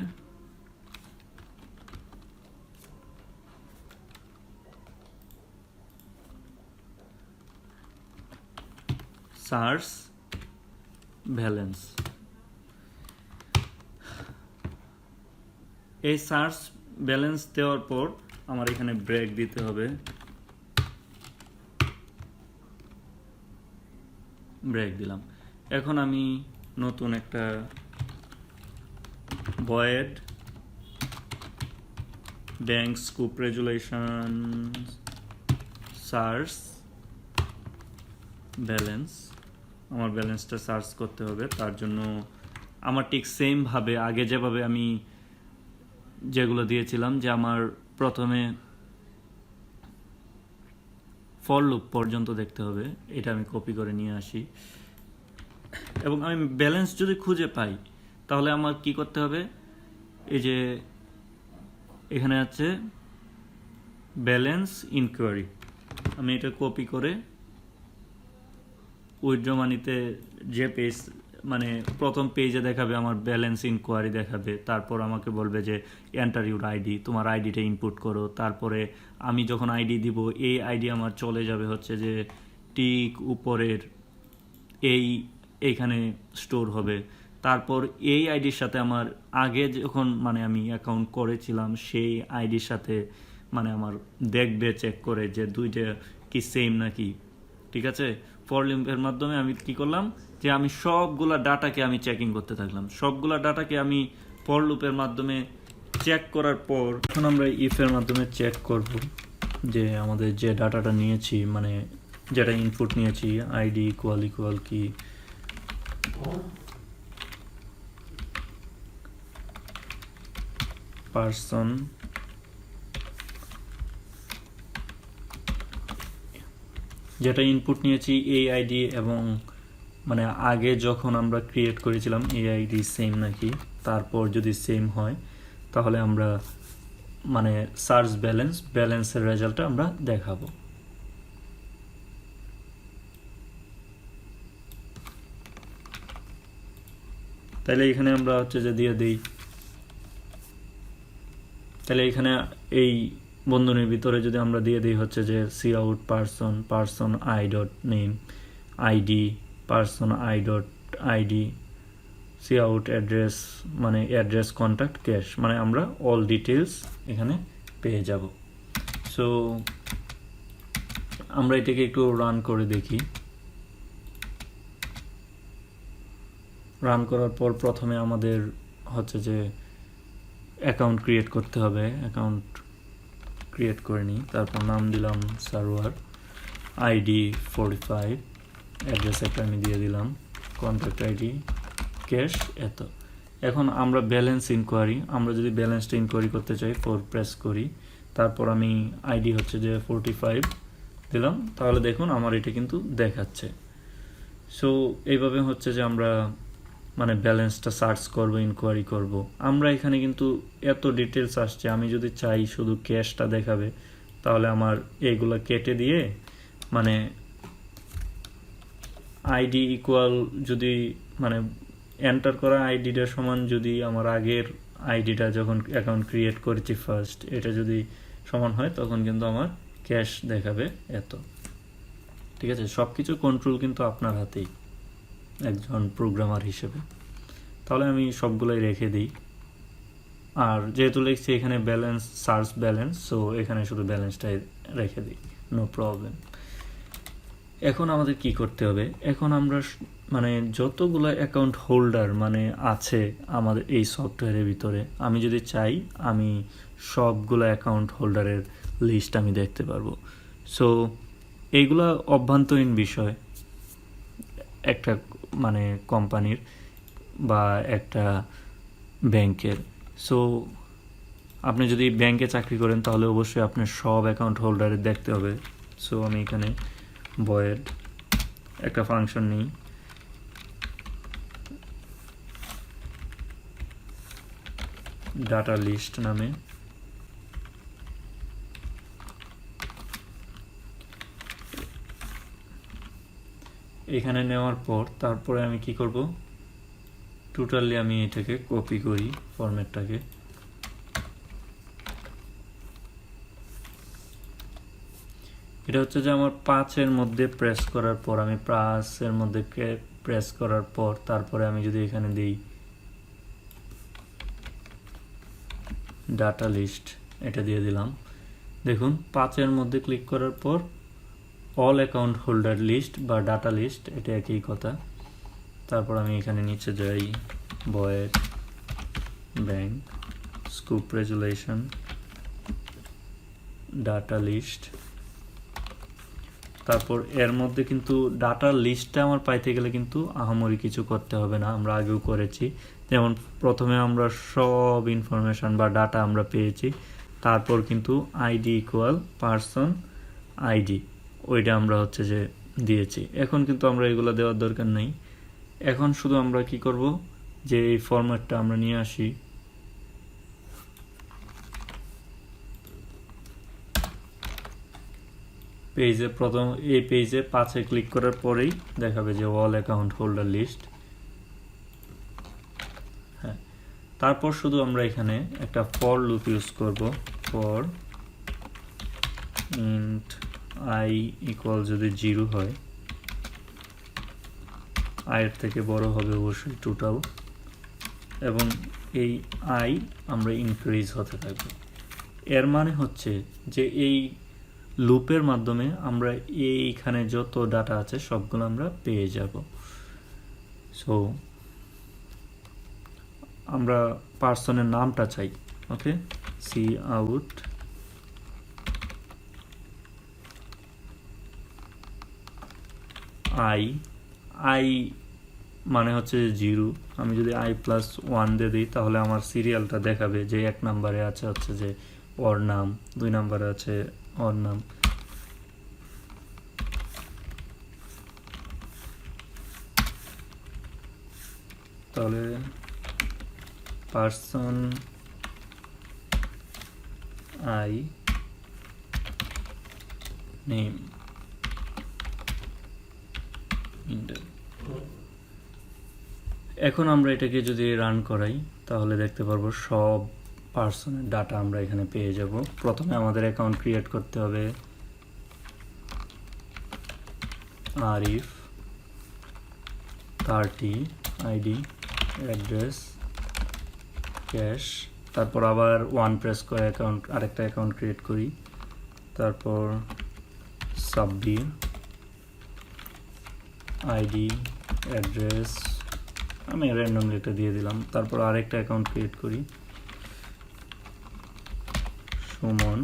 সার্চ ব্যালেন্স। এই সার্চ ব্যালেন্স দেওয়ার পর আমার এখানে ব্রেক দিতে হবে, ব্রেক দিলাম। এখন আমি নতুন একটা void bank scope resolution search balance, আমার ব্যালেন্সটা সার্চ করতে হবে। তার জন্য আমার ঠিক সেম ভাবে আগে যেভাবে আমি যেগুলো দিয়েছিলাম, যে আমার প্রথমে ফর লুপ পর্যন্ত দেখতে হবে, এটা আমি কপি করে নিয়ে আসি। এবং আমি ব্যালেন্স যদি খুঁজে পাই তাহলে আমার কি করতে হবে, এই যে এখানে আছে ব্যালেন্স ইনকোয়ারি, আমি এটা কপি করে উইথড্র মানিতে যে পেজ, মানে প্রথম পেজে দেখাবে আমার ব্যালেন্স ইনকোয়ারি দেখাবে। তারপর আমাকে বলবে যে এন্টার ইউর আইডি, তোমার আইডিটা ইনপুট করো। তারপরে আমি যখন আইডি দিব, এই আইডি আমার চলে যাবে হচ্ছে যে টিক উপরের এইখানে স্টোর হবে। তারপর এই আইডির সাথে আমার আগে যখন মানে আমি অ্যাকাউন্ট করেছিলাম সেই আইডির সাথে মানে আমার দেখবে চেক করে যে দুইটা কি সেম নাকি। ঠিক আছে, ফর লুপের মাধ্যমে আমি কি করলাম যে আমি সবগুলা ডাটাকে আমি চেকিং করতে থাকলাম, সবগুলা ডাটাকে আমি ফর লুপের মাধ্যমে চেক করার পর এখন আমরা ইফের মাধ্যমে চেক করব যে আমাদের যে ডাটাটা নিয়েছি, মানে যেটা ইনপুট নিয়েছি, আইডি ইকুয়াল কি পারসন, যেটা ইনপুট নিয়েছি এই আইডি এবং মানে আগে যখন আমরা ক্রিয়েট করেছিলাম এই আইডি সেম নাকি। তারপর যদি সেম হয় তাহলে আমরা মানে সার্চ ব্যালেন্সের রেজাল্টটা আমরা দেখাবো। তাহলে এখানে আমরা হচ্ছে যে দিয়ে দিই, তাহলে এখানে এই বন্ধনীর ভিতরে যদি আমরা দিয়ে দিই হচ্ছে যে cout person I dot name ID, person I dot ID, cout address, মানে অ্যাড্রেস কন্ট্যাক্ট ক্যাশ, মানে আমরা অল ডিটেলস এখানে পেয়ে যাব। সো আমরা এটাকে একটু রান করে দেখি। রান করার পর প্রথমে আমাদের হচ্ছে যে অ্যাকাউন্ট ক্রিয়েট করতে হবে। অ্যাকাউন্ট ক্রিয়েট করে নিই, তারপর নাম দিলাম সার্ভার, আইডি 45, অ্যাড্রেস একটা আমি দিয়ে দিলাম, কন্ট্যাক্ট আইডি ক্যাশ এত। এখন আমরা ব্যালেন্স ইনকোয়ারি, আমরা যদি ব্যালেন্সটা ইনকোয়ারি করতে চাই প্রেস করি, তারপর আমি আইডি হচ্ছে যে 45 দিলাম, তাহলে দেখুন আমার এটা কিন্তু দেখাচ্ছে। সো এইভাবে হচ্ছে যে আমরা মানে ব্যালেন্সটা সার্চ করব, ইনকোয়ারি করব। আমরা এখানে কিন্তু এত ডিটেলস আসছে, আমি যদি চাই শুধু ক্যাশটা দেখাবে তাহলে আমার এইগুলা কেটে দিয়ে মানে আইডি ইকুয়াল যদি মানে এন্টার করা আইডিটার সমান যদি আমার আগের আইডিটা যখন অ্যাকাউন্ট ক্রিয়েট করেছি ফার্স্ট, এটা যদি সমান হয় তখন কিন্তু আমার ক্যাশ দেখাবে এত। ঠিক আছে, সব কিছু কন্ট্রোল কিন্তু আপনার হাতেই। একজন প্রোগ্রামার হিসেবে। তাহলে আমি সবগুলোই রেখে দিই। আর যেহেতু লিখছি এখানে ব্যালেন্স, সার্চ ব্যালেন্স, সো এখানে শুধু ব্যালেন্সটাই রেখে দিই, নো প্রবলেম। এখন আমাদের কি করতে হবে, এখন আমরা মানে যতগুলো অ্যাকাউন্ট হোল্ডার মানে আছে আমাদের এই সফটওয়্যারের ভিতরে, আমি যদি চাই আমি সবগুলো অ্যাকাউন্ট হোল্ডারের লিস্ট আমি দেখতে পারবো। সো এইগুলা অভ্যন্তরীণ বিষয় একটা মানে কোম্পানির বা একটা ব্যাংকের। সো আপনি যদি ব্যাংকে চাকরি করেন তাহলে অবশ্যই আপনার সব অ্যাকাউন্ট হোল্ডারের দেখতে হবে। সো আমি এখানে void একটা ফাংশন নিই, ডাটা লিস্ট নামে। এখানে নেওয়ার পর তারপরে আমি কি করব, টোটালি আমি এটাকে কপি করি ফরম্যাটটাকে। এটা হচ্ছে যে আমার 5-এর মধ্যে প্রেস করার পর, আমি 5-এর মধ্যে প্রেস করার পর তারপরে আমি যদি এখানে দিই ডাটা লিস্ট, এটা দিয়ে দিলাম। দেখুন 5-এর মধ্যে ক্লিক করার পর অল অ্যাকাউন্ট হোল্ডার লিস্ট বা ডাটা লিস্ট, এটা একই কথা। তারপর আমি এখানে নিচে যাই, void bank scope resolution data list. তারপর এর মধ্যে কিন্তু ডাটা লিস্টটা আমার পাইতে গেলে কিন্তু আহামরি কিছু করতে হবে না, আমরা আগেও করেছি। যেমন প্রথমে আমরা সব ইনফরমেশন বা ডাটা আমরা পেয়েছি, তারপর কিন্তু আইডি ইকুয়াল পারসন আইডি, ওইটা আমরা হচ্ছে যে দিয়েছি। এখন কিন্তু আমরা এগুলো দেওয়ার দরকার নেই। এখন শুধু আমরা কি করব, যে এই ফরম্যাটটা আমরা নিয়ে আসি, পেজে প্রথম এই পেজে 5-এ ক্লিক করার পরেই দেখাবে যে অল অ্যাকাউন্ট হোল্ডার লিস্ট। হ্যাঁ, তারপর শুধু আমরা এখানে একটা ফর লুপ ইউজ করব, ফর ইন্ট আই ইকুয়াল যদি 0 হয়, আয়ের থেকে বড় হবে অবশ্যই টোটাল, এবং এই আই আমরা ইনক্রিজ হতে থাকবে। এর মানে হচ্ছে যে এই লুপের মাধ্যমে আমরা এইখানে যত ডাটা আছে সবগুলো আমরা পেয়ে যাব। সো আমরা পার্সনের নামটা চাই, ওকে, সি আউট আই, আই মানে হচ্ছে 0। আমি যদি i+1 দিয়ে দিই তাহলে আমার সিরিয়ালটা দেখাবে যে 1 নম্বরে আছে হচ্ছে যে ওর নাম, 2 নম্বরে আছে ওর নাম। তাহলে পারসন আই নেম ইন্টার। এখন আমরা এটাকে যদি রান করাই তাহলে দেখতে পারবো সব পার্সনের ডাটা আমরা এখানে পেয়ে যাব। প্রথমে আমাদের অ্যাকাউন্ট ক্রিয়েট করতে হবে, আরিফ 30, আইডি, অ্যাড্রেস, ক্যাশ। তারপর আবার 1 প্রেস করে আরেকটা অ্যাকাউন্ট ক্রিয়েট করি। তারপর সাব্বির, আইডি, অ্যাড্রেস, আমি র্যান্ডমলি এটা দিয়ে দিলাম। তারপর আরেকটা অ্যাকাউন্ট ক্রিয়েট করি, সুমন।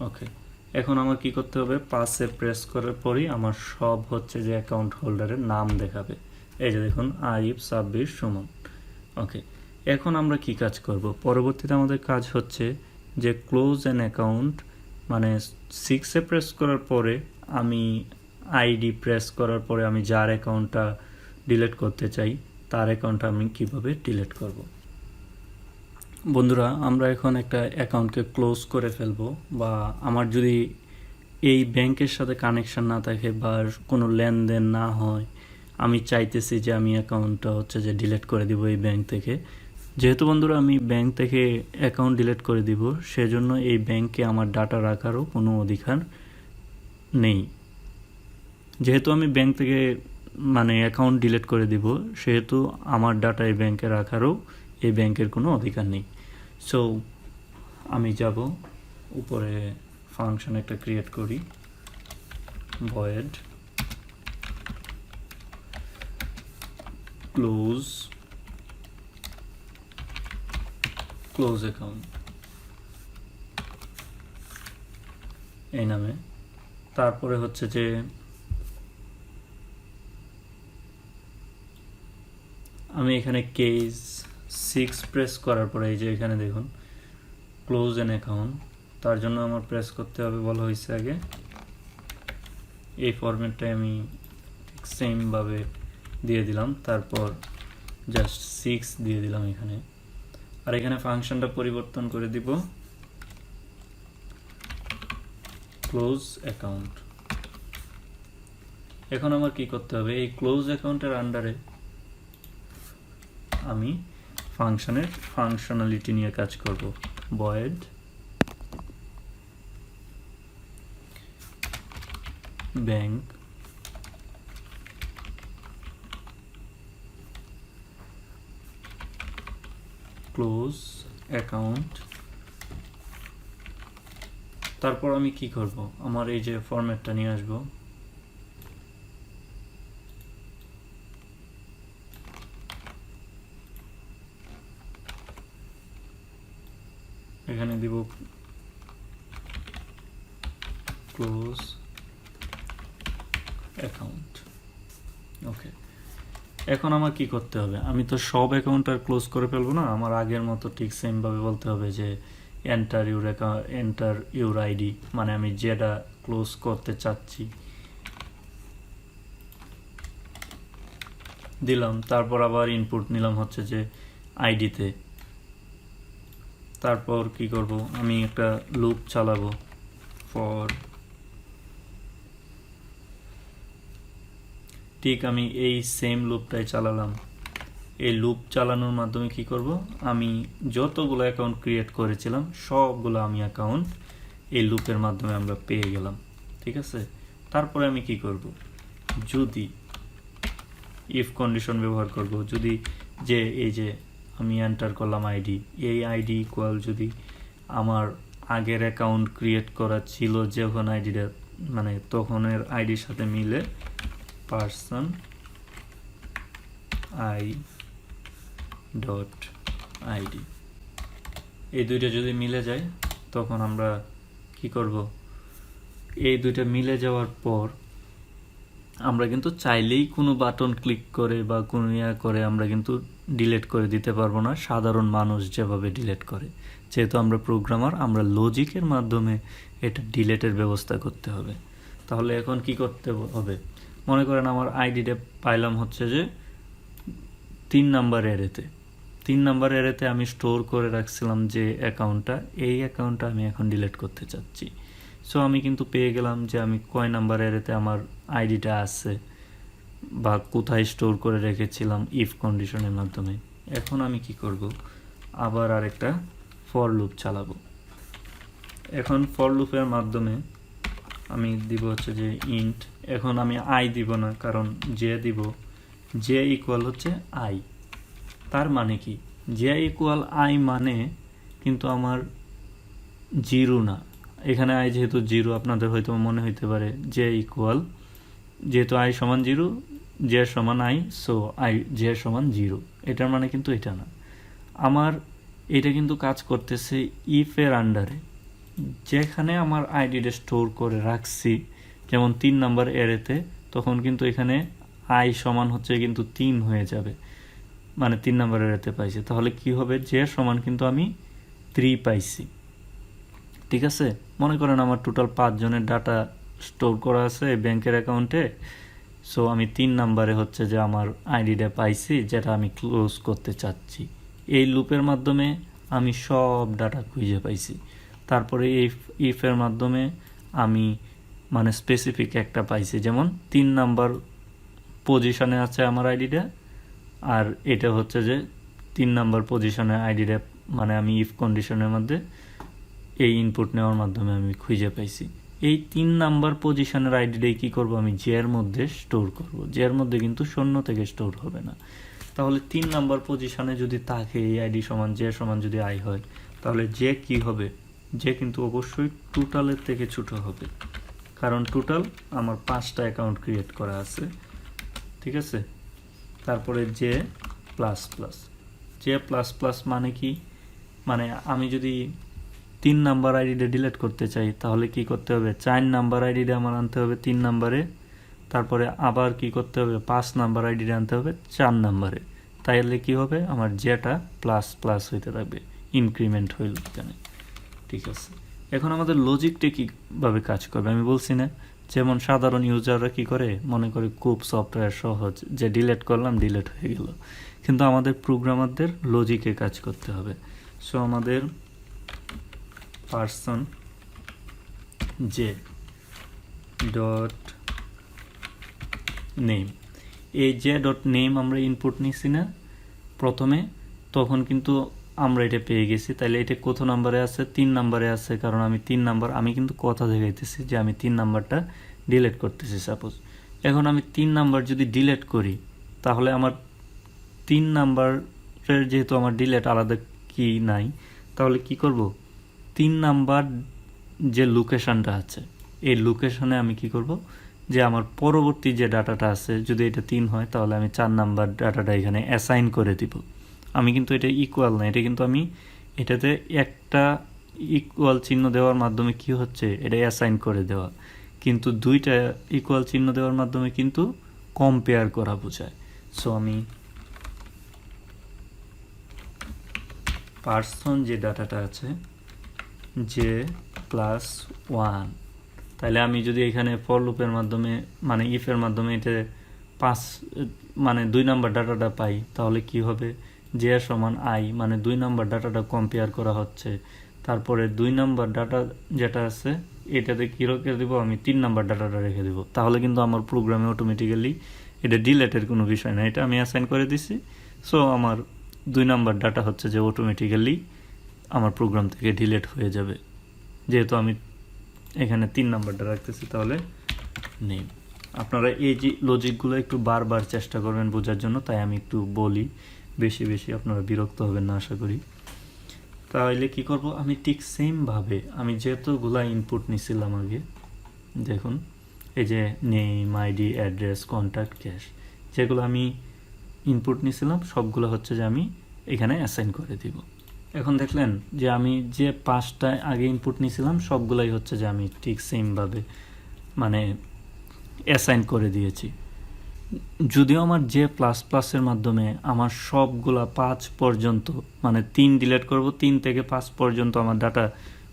ওকে, এখন আমার কি করতে হবে, 5-এ প্রেস করার পরই আমার সব হচ্ছে যে অ্যাকাউন্ট হোল্ডারের নাম দেখাবে। এই যে দেখুন, আরিফ, সাব্বির, সুমন। ওকে, এখন আমরা কি কাজ করব, পরবর্তীতে আমাদের কাজ হচ্ছে যে ক্লোজ অ্যান অ্যাকাউন্ট, মানে 6-এ প্রেস করার পরে আমি আইডি প্রেস করার পরে আমি যার অ্যাকাউন্টটা ডিলিট করতে চাই তার অ্যাকাউন্টটা আমি কিভাবে ডিলিট করব। বন্ধুরা, আমরা এখন একটা অ্যাকাউন্টকে ক্লোজ করে ফেলবো, বা আমার যদি এই ব্যাংকের সাথে কানেকশন না থাকে বা কোনো লেনদেন না হয়, আমি চাইতেছি যে আমি অ্যাকাউন্টটা হচ্ছে যে ডিলিট করে দিব এই ব্যাংক থেকে। যেহেতু বন্ধুরা আমি ব্যাংক থেকে অ্যাকাউন্ট ডিলিট করে দিব, সেজন্য এই ব্যাংকে আমার ডাটা রাখারও কোনো অধিকার নেই। যেহেতু আমি ব্যাংক থেকে মানে অ্যাকাউন্ট ডিলিট করে দিব, সেহেতু আমার ডাটা এই ব্যাংকে রাখারও এই ব্যাংকের কোনো অধিকার নেই। সো আমি যাব উপরে, ফাংশন একটা ক্রিয়েট করি, void ক্লোজ অ্যাকাউন্ট এই নামে। তারপরে হচ্ছে যে আমি এখানে কেস 6 প্রেস করার পরে এই যে এখানে দেখুন ক্লোজ অ্যান অ্যাকাউন্ট, তার জন্য আমার প্রেস করতে হবে বলা হয়েছে আগে। এই ফরম্যাটটাই আমি সেমভাবে দিয়ে দিলাম, তারপর জাস্ট 6 দিয়ে দিলাম এখানে। আর এখানে ফাংশনটা পরিবর্তন করে দিব ক্লোজ অ্যাকাউন্ট। এখন আমার কি করতে হবে, এই ক্লোজ অ্যাকাউন্টের আন্ডারে আমি ফাংশনের ফাংশনালিটি নিয়ে কাজ করব। void bank close account. তারপর আমি কি করব, আমার এই যে ফরম্যাটটা নিয়ে আসব, এখানে দিব ক্লোজ অ্যাকাউন্ট। ওকে, এখন আমার কি করতে হবে, আমি তো সব অ্যাকাউন্ট আর ক্লোজ করে ফেলবো না, আমার আগের মতো ঠিক সেমভাবে বলতে হবে যে এন্টার ইউর আইডি, মানে আমি যেটা ক্লোজ করতে চাচ্ছি দিলাম, তারপর আবার ইনপুট নিলাম হচ্ছে যে আইডিতে। তারপর কি করব, আমি একটা লুপ চালাবো ফর, ঠিক আমি এই সেম লুপটাই চালালাম। এই লুপ চালানোর মাধ্যমে কি করব, আমি যতগুলো অ্যাকাউন্ট ক্রিয়েট করেছিলাম সবগুলো আমি অ্যাকাউন্ট এই লুপের মাধ্যমে আমরা পেয়ে গেলাম। ঠিক আছে, তারপরে আমি কি করব, যদি ইফ কন্ডিশন ব্যবহার করব, যদি যে এই যে আমি এন্টার করলাম আইডি, এই আইডি ইকুয়াল যদি আমার আগের অ্যাকাউন্ট ক্রিয়েট করা ছিল যখন আইডিটা, মানে তখনের আইডির সাথে মিলে পারসন আই ডট আইডি, এই দুইটা যদি মিলে যায় তখন আমরা কি করব, এই দুইটা মিলে যাওয়ার পর আমরা কিন্তু চাইলেই কোনো বাটন ক্লিক করে বা কোনো করে আমরা কিন্তু ডিলিট করে দিতে পারবো না, সাধারণ মানুষ যেভাবে ডিলিট করে। যেহেতু আমরা প্রোগ্রামার, আমরা লজিকের মাধ্যমে এটা ডিলিটের ব্যবস্থা করতে হবে। তাহলে এখন কি করতে হবে, মনে করেন আমার আইডিটা পাইলাম হচ্ছে যে 3 নাম্বার অ্যারেতে। 3 নাম্বার অ্যারেতে আমি স্টোর করে রাখছিলাম যে অ্যাকাউন্টটা, এই অ্যাকাউন্টটা আমি এখন ডিলিট করতে চাচ্ছি। সো আমি কিন্তু পেয়ে গেলাম যে আমি কয় নাম্বার অ্যারেতে আমার আইডিটা আছে বা কোথায় স্টোর করে রেখেছিলাম ইফ কন্ডিশনের মাধ্যমে। এখন আমি কি করব, আবার আরেকটা ফর লুপ চালাবো। এখন ফর লুপের মাধ্যমে আমি দিব হচ্ছে যে ইন্ট, এখন আমি আই দিব না, কারণ যে দিব, যে ইকুয়াল হচ্ছে আই। তার মানে কি, যে ইকুয়াল আই মানে কিন্তু আমার 0 না, এখানে আই যেহেতু 0, আপনাদের হয়তো মনে হইতে পারে যে ইকুয়াল, যেহেতু আই সমান 0, যে সমান আই, সো আই যে সমান 0, এটার মানে কিন্তু এটা না। আমার এটা কিন্তু কাজ করতেছে ইফের আন্ডারে, যেখানে আমার আইডিটা স্টোর করে রাখছি, যেমন 3 নাম্বার এরেতে, তখন কিন্তু এখানে আই সমান হচ্ছে কিন্তু 3 হয়ে যাবে, মানে 3 নাম্বার এরেতে পাইছি। তাহলে কি হবে, যে সমান কিন্তু আমি 3 পাইছি। ঠিক আছে, মনে করেন আমার টোটাল 5 জনের ডাটা স্টোর করা আছে ব্যাংকের অ্যাকাউন্টে। সো আমি 3 নাম্বারে হচ্ছে যে আমার আইডিটা পাইছি, যেটা আমি ক্লোজ করতে চাচ্ছি। এই লুপের মাধ্যমে আমি সব ডাটা খুঁজে পাইছি। তারপরে এই ইফের মাধ্যমে আমি মানে স্পেসিফিক একটা পাইছি, যেমন 3 নাম্বার পজিশনে আছে আমার আইডিটা, আর এটা হচ্ছে যে 3 নাম্বার পজিশনে আইডিটা, মানে আমি ইফ কন্ডিশনের মধ্যে এই ইনপুট নেওয়ার মাধ্যমে আমি খুঁজে পাইছি। এই 3 নাম্বার পজিশনের আইডিটাই কি করব, আমি জে এর মধ্যে স্টোর করব। জে এর মধ্যে কিন্তু 0 থেকে স্টোর হবে না। তাহলে 3 নাম্বার পজিশনে যদি থাকে এই আইডি সমান জে সমান যদি আই হয়, তাহলে জে কি হবে, জে কিন্তু অবশ্যই টোটালের থেকে ছোট হবে, কারণ টোটাল আমার 5টা অ্যাকাউন্ট ক্রিয়েট করা আছে। ঠিক আছে, তারপরে J plus plus, J plus plus মানে কি, মানে আমি যদি 3 নাম্বার আইডিটা ডিলিট করতে চাই তাহলে কি করতে হবে, 4 নাম্বার আইডিটা আমার আনতে হবে 3 নাম্বারে, তারপরে আবার কি করতে হবে, 5 নাম্বার আইডিটা আনতে হবে 4 নাম্বারে। তাইলে কি হবে, আমার যেটা প্লাস প্লাস হইতে থাকবে, ইনক্রিমেন্ট হইল এখানে। ঠিক আছে, এখন আমাদের লজিকটা কীভাবে কাজ করবে আমি বলছি না, যেমন সাধারণ ইউজাররা কি করে, মনে করে খুব সফটওয়্যার সহজ, যে ডিলিট করলাম ডিলিট হয়ে গেল, কিন্তু আমাদের প্রোগ্রামারদের লজিকে কাজ করতে হবে। সো আমাদের পার্সন জে ডট নেম, এই জে ডট নেম আমরা ইনপুট নিছি না প্রথমে, তখন কিন্তু আমরা এটা পেয়ে গেছি। তাহলে এটা কত নাম্বারে আছে, 3 নাম্বারে আছে, কারণ আমি 3 নাম্বার, আমি কিন্তু কথা দেখাইতেছি যে আমি 3 নাম্বারটা ডিলিট করতেছি সাপোজ। এখন আমি 3 নাম্বার যদি ডিলিট করি, তাহলে আমার 3 নাম্বারের যেহেতু আমার ডিলিট আলাদা কি নাই, তাহলে কি করব, 3 নাম্বার যে লোকেশনটা আছে এই লোকেশনে আমি কি করব, যে আমার পরবর্তী যে ডাটাটা আছে যদি এটা 3 হয় তাহলে আমি 4 নাম্বার ডাটাটা এখানে অ্যাসাইন করে দিব। আমি কিন্তু এটা ইকুয়াল না, এটা কিন্তু আমি এটাতে একটা ইকুয়াল চিহ্ন দেওয়ার মাধ্যমে কি হচ্ছে, এটা অ্যাসাইন করে দেওয়া, কিন্তু 2টা ইকুয়াল চিহ্ন দেওয়ার মাধ্যমে কিন্তু কম্পেয়ার করা বোঝায়। সো আমি পার্সন যে ডাটাটা আছে জে প্লাস 1, তাহলে আমি যদি এখানে ফর লুপের মাধ্যমে মানে ইফের মাধ্যমে এটা 5 মানে 2 নাম্বার ডাটাটা পাই, তাহলে কি হবে, জে সমান আই, মানে 2 নাম্বার ডাটাটা কম্পেয়ার করা হচ্ছে। তারপরে 2 নাম্বার ডাটা যেটা আছে এটাতে কী রেখে দেবো, আমি 3 নাম্বার ডাটাটা রেখে দেবো, তাহলে কিন্তু আমার প্রোগ্রামে অটোমেটিক্যালি এটা ডিলেটের কোনো বিষয় না, এটা আমি অ্যাসাইন করে দিছি। সো আমার 2 নাম্বার ডাটা হচ্ছে যে অটোমেটিক্যালি আমার প্রোগ্রাম থেকে ডিলেট হয়ে যাবে, যেহেতু আমি এখানে 3 নাম্বারটা রাখতেছি। তাহলে নেই, আপনারা এই যে লজিকগুলো একটু বারবার চেষ্টা করবেন বোঝার জন্য, তাই আমি একটু বলি, বেশি বেশি আপনারা বিরক্ত হবেন না আশা করি। তাহলে কি করব, আমি ঠিক সেমভাবে আমি যেহেতুগুলা ইনপুট নিছিলাম আগে, দেখুন এই যে name, ID, address, contact, cash, যেগুলো আমি ইনপুট নিছিলাম সবগুলো হচ্ছে যে আমি এখানে অ্যাসাইন করে দিব। এখন দেখলেন যে আমি যে 5টা আগে ইনপুট নিছিলাম সবগুলাই হচ্ছে যে আমি ঠিক সেমভাবে মানে অ্যাসাইন করে দিয়েছি। যদিও আমার যে প্লাস প্লাসের মাধ্যমে আমার সবগুলা 5 পর্যন্ত মানে 3 ডিলিট করব, 3 থেকে 5 পর্যন্ত আমার ডাটা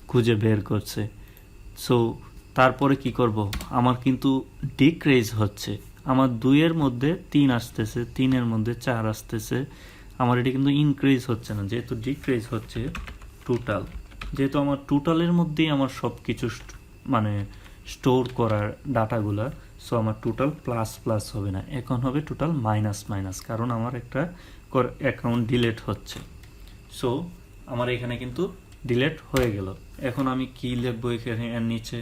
খুঁজে বের করছে। সো তারপরে কি করব, আমার কিন্তু ডিক্রিজ হচ্ছে, আমার 2-এর মধ্যে 3 আসতেছে, 3-এর মধ্যে 4 আসতেছে, আমার এটা কিন্তু ইনক্রিজ হচ্ছে না, যেহেতু ডিক্রিজ হচ্ছে টোটাল, যেহেতু আমার টোটালের মধ্যেই আমার সব কিছু মানে স্টোর করার ডাটাগুলা। সো আমার টোটাল প্লাস প্লাস হবে না, এখন হবে টোটাল মাইনাস মাইনাস, কারণ আমার একটা অ্যাকাউন্ট ডিলেট হচ্ছে। সো আমার এখানে কিন্তু ডিলেট হয়ে গেল। এখন আমি কি লিখবো এখানে, এর নিচে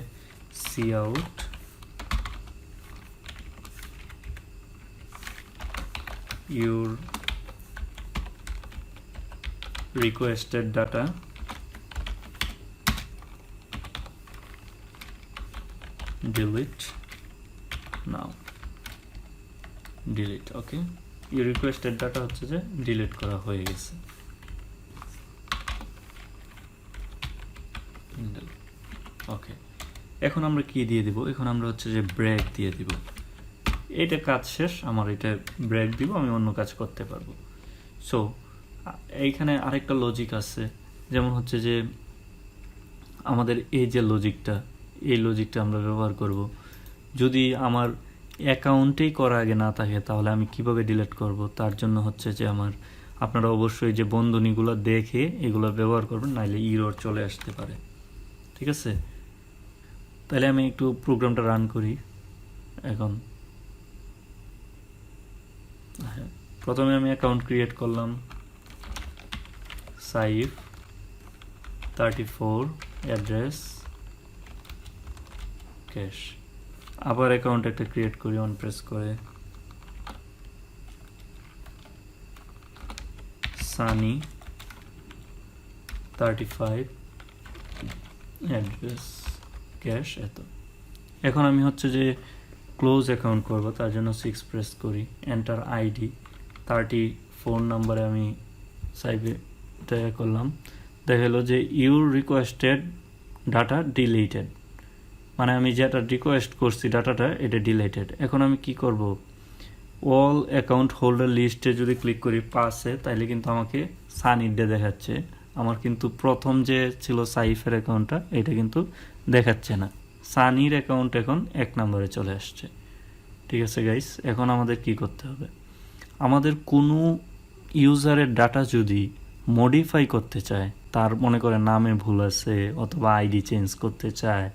cout your requested data delete now, delete, okay, your requested data হচ্ছে যে ডিলিট করা হয়ে গেছে। ওকে, এখন আমরা কি দিয়ে দিব, এখন আমরা হচ্ছে যে ব্রেক দিয়ে দিব, এটা কাজ শেষ, আমার এটা ব্রেক দিব, আমি অন্য কাজ করতে পারবো। সো এইখানে আরেকটা লজিক আছে, যেমন হচ্ছে যে আমাদের এই যে লজিকটা, এই লজিকটা আমরা ব্যবহার করব যদি আমার অ্যাকাউন্টেই করা আগে না থাকে, তাহলে আমি কিভাবে ডিলিট করব, তার জন্য হচ্ছে যে আমার আপনারা অবশ্যই যে বন্ধনীগুলো দেখে এগুলো ব্যবহার করবেন, নাইলে ইরর চলে আসতে পারে। ঠিক আছে, তাহলে আমি একটু প্রোগ্রামটা রান করি। এখন প্রথমে আমি অ্যাকাউন্ট ক্রিয়েট করলাম, সাইফ 34, অ্যাড্রেস ক্যাশ। আবার অ্যাকাউন্ট একটা ক্রিয়েট করি অন প্রেস করে, সানি 35, অ্যাড্রেস ক্যাশ এত। এখন আমি হচ্ছে যে ক্লোজ অ্যাকাউন্ট করব, তার জন্য 6 প্রেস করি, এন্টার আইডি 34 নম্বরে আমি সাইভে করলাম। দেখা গেলো যে ইউর রিকোয়েস্টেড ডাটা ডিলিটেড, মানে আমি যেটা রিকোয়েস্ট করছি ডাটাটা এটা ডিলিটেড। এখন আমি কি করব, অল অ্যাকাউন্ট হোল্ডার লিস্টে যদি ক্লিক করি পাশে, তাইলে কিন্তু আমাকে সানিডে দেখাচ্ছে। আমার কিন্তু প্রথম যে ছিল সাইফের অ্যাকাউন্টটা এটা কিন্তু দেখাচ্ছে না, সানির অ্যাকাউন্ট এখন 1 নম্বরে চলে আসছে। ঠিক আছে গাইস, এখন আমাদের কি করতে হবে, আমাদের কোনো ইউজারের ডাটা যদি মডিফাই করতে চায়, তার মনে করে নামে ভুল আছে অথবা আইডি চেঞ্জ করতে চায়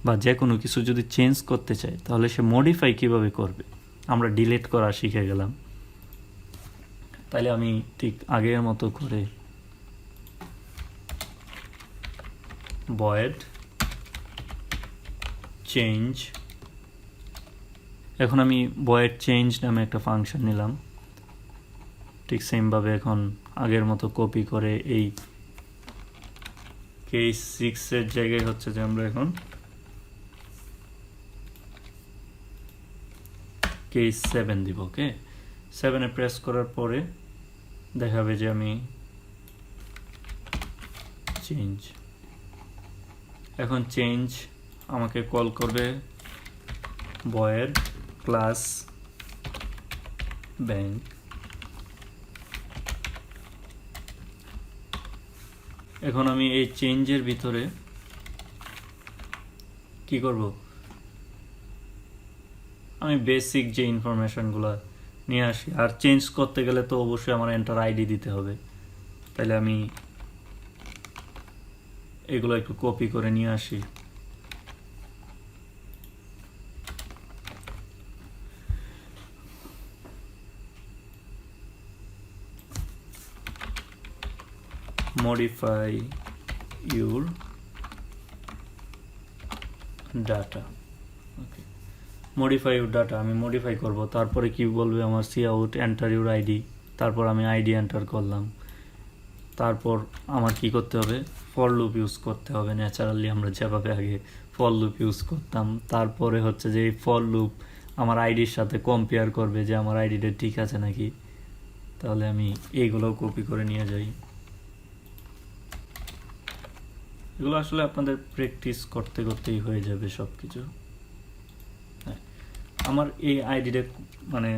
বা যে কোনো কিছু যদি চেঞ্জ করতে চায়, তাহলে সে মডিফাই কিভাবে করবে, আমরা ডিলিট করা শিখে গেলাম। তাইলে আমি ঠিক আগের মতো করে ভয়েড চেঞ্জ, এখন আমি ভয়েড চেঞ্জ নামে একটা ফাংশন নিলাম। ঠিক সেমভাবে এখন আগের মতো কপি করে এই কেস 6 জায়গায় হচ্ছে যে আমরা এখন কেস 7 দিব। ওকে, 7 প্রেস করার পরে দেখাবে যে আমি চেঞ্জ, এখন চেঞ্জ আমাকে কল করবে ভয়েড ক্লাস ব্যাংক। এখন আমি এই চেঞ্জের ভিতরে কি করব, আমি বেসিক যে ইনফরমেশনগুলো নিয়ে আসি, আর চেঞ্জ করতে গেলে তো অবশ্যই আমার এন্টার আইডি দিতে হবে। তাহলে আমি এগুলো একটু কপি করে নিয়ে আসি। modify your data, okay, modify your data আমি মডিফাই করব। তারপরে কি বলবে আমার cout enter your ID, তারপর আমি আইডি এন্টার করলাম। তারপর আমার কি করতে হবে, ফর লুপ ইউজ করতে হবে, ন্যাচারালি আমরা যেভাবে আগে ফর লুপ ইউজ করতাম। তারপরে হচ্ছে যে এই ফর লুপ আমার আইডির সাথে কম্পেয়ার করবে যে আমার আইডিটা ঠিক আছে নাকি। তাহলে আমি এইগুলোও কপি করে নিয়ে যাই। এগুলো আসলে আপনাদের প্র্যাকটিস করতে করতেই হয়ে যাবে সব কিছু। আমার এই আইডিটা মানে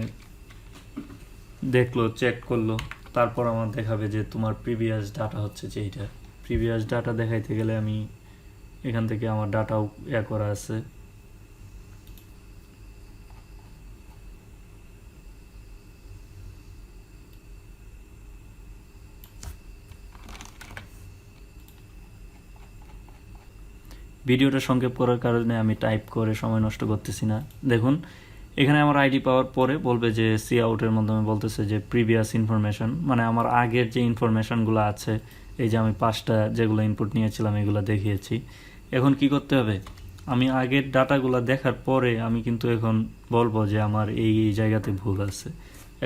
দেখলো, চেক করলো, তারপর আমার দেখাবে যে তোমার প্রিভিয়াস ডাটা হচ্ছে যে এইটা। প্রিভিয়াস ডাটা দেখাইতে গেলে আমি এখান থেকে আমার ডাটাও করা আছে। ভিডিওটা সংক্ষেপ করার কারণে আমি টাইপ করে সময় নষ্ট করতেছি না। দেখুন এখানে আমার আইডি পাওয়ার পরে বলবে যে সি আউটের মাধ্যমে বলতেছে যে প্রিভিয়াস ইনফরমেশন, মানে আমার আগের যে ইনফরমেশনগুলো আছে, এই যে আমি 5টা যেগুলো ইনপুট নিয়েছিলাম এগুলো দেখিয়েছি। এখন কি করতে হবে, আমি আগের ডাটাগুলো দেখার পরে আমি কিন্তু এখন বলবো যে আমার এই জায়গাতে ভুল আছে।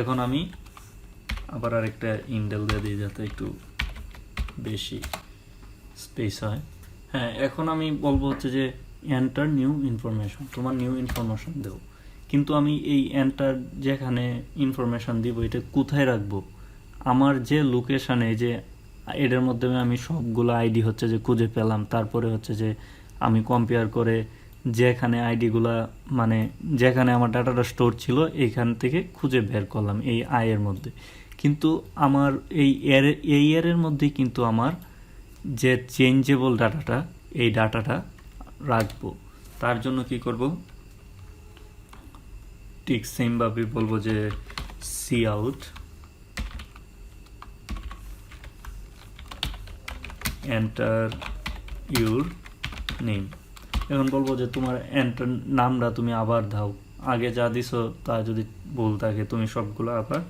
এখন আমি আবার আরেকটা ইন্ডেল দিয়ে দিই যাতে একটু বেশি স্পেস হয়। হ্যাঁ, এখন আমি বলবো হচ্ছে যে এন্টার নিউ ইনফরমেশন, তোমার নিউ ইনফরমেশন দেও। কিন্তু আমি এই এন্টার যেখানে ইনফরমেশন দিব এটা কোথায় রাখবো, আমার যে লোকেশানে, যে এটার মাধ্যমে আমি সবগুলো আইডি হচ্ছে যে খুঁজে পেলাম, তারপরে হচ্ছে যে আমি কম্পেয়ার করে যেখানে আইডিগুলা মানে যেখানে আমার ডাটাটা স্টোর ছিল এইখান থেকে খুঁজে বের করলাম এই আয়ের মধ্যে। কিন্তু আমার এই এর মধ্যেই কিন্তু আমার যে চেঞ্জেবল ডাটাটা, এই ডাটাটা রাখবো। তার জন্য কি করব, ঠিক সেমভাবে বলবো যে cout enter your name. এখন বলবো যে তোমার এন্টার নামটা তুমি আবার দাও, আগে যা দিছো তা যদি ভুল থাকে তুমি সবগুলো আবার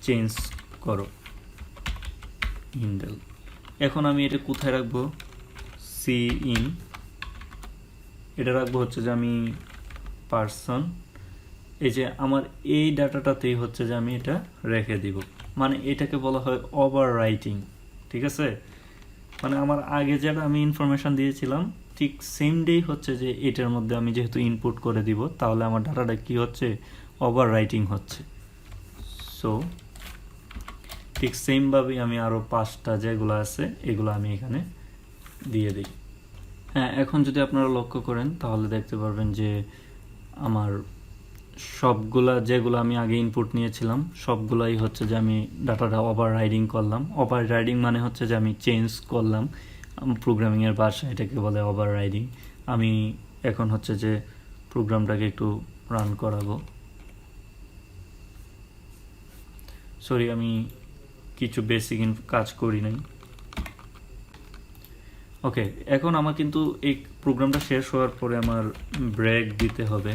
চেঞ্জ করো ইন্ডেল। এখন আমি এটা কোথায় রাখবো, সি ইন এটা রাখবো হচ্ছে যে আমি পার্সন, এই যে আমার এই ডাটাটাতেই হচ্ছে যে আমি এটা রেখে দিব, মানে এটাকে বলা হয় ওভার রাইটিং। ঠিক আছে, মানে আমার আগে যেটা আমি ইনফরমেশন দিয়েছিলাম ঠিক সেম ডেই হচ্ছে যে এটার মধ্যে আমি যেহেতু ইনপুট করে দিব, তাহলে আমার ডাটাটা কি হচ্ছে, ওভার রাইটিং হচ্ছে। সো ঠিক সেমভাবেই আমি আরও 5টা যেগুলো আছে এগুলো আমি এখানে দিয়ে দিই। হ্যাঁ, এখন যদি আপনারা লক্ষ্য করেন তাহলে দেখতে পারবেন যে আমার সবগুলা যেগুলো আমি আগে ইনপুট নিয়েছিলাম সবগুলাই হচ্ছে যে আমি ডাটাটা ওভার রাইডিং করলাম। ওভার রাইডিং মানে হচ্ছে যে আমি চেঞ্জ করলাম, প্রোগ্রামিংয়ের ভাষা এটাকে বলে ওভার রাইডিং। আমি এখন হচ্ছে যে প্রোগ্রামটাকে একটু রান করাবো। সরি, আমি কিছু বেসিক কাজ করি নাই। ওকে, এখন আমার কিন্তু এই প্রোগ্রামটা শেষ হওয়ার পরে আমার ব্রেক দিতে হবে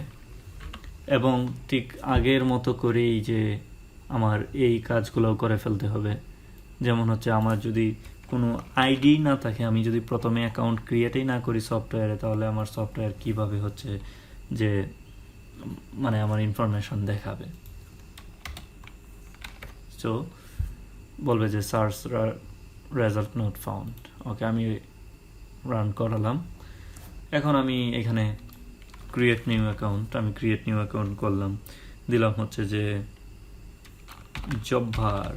এবং ঠিক আগের মতো করেই যে আমার এই কাজগুলো করে ফেলতে হবে। যেমন হচ্ছে আমার যদি কোনো আইডি না থাকে, আমি যদি প্রথমে অ্যাকাউন্ট ক্রিয়েটই না করি সফটওয়্যারে, তাহলে আমার সফটওয়্যার কিভাবে হচ্ছে যে মানে আমার ইনফরমেশন দেখাবে। সো বলবে যে সার্চ রেজাল্ট নট ফাউন্ড। ওকে, আমি রান করালাম। এখন আমি এখানে ক্রিয়েট নিউ অ্যাকাউন্ট, আমি ক্রিয়েট নিউ অ্যাকাউন্ট করলাম, দিলাম হচ্ছে যে জব্বার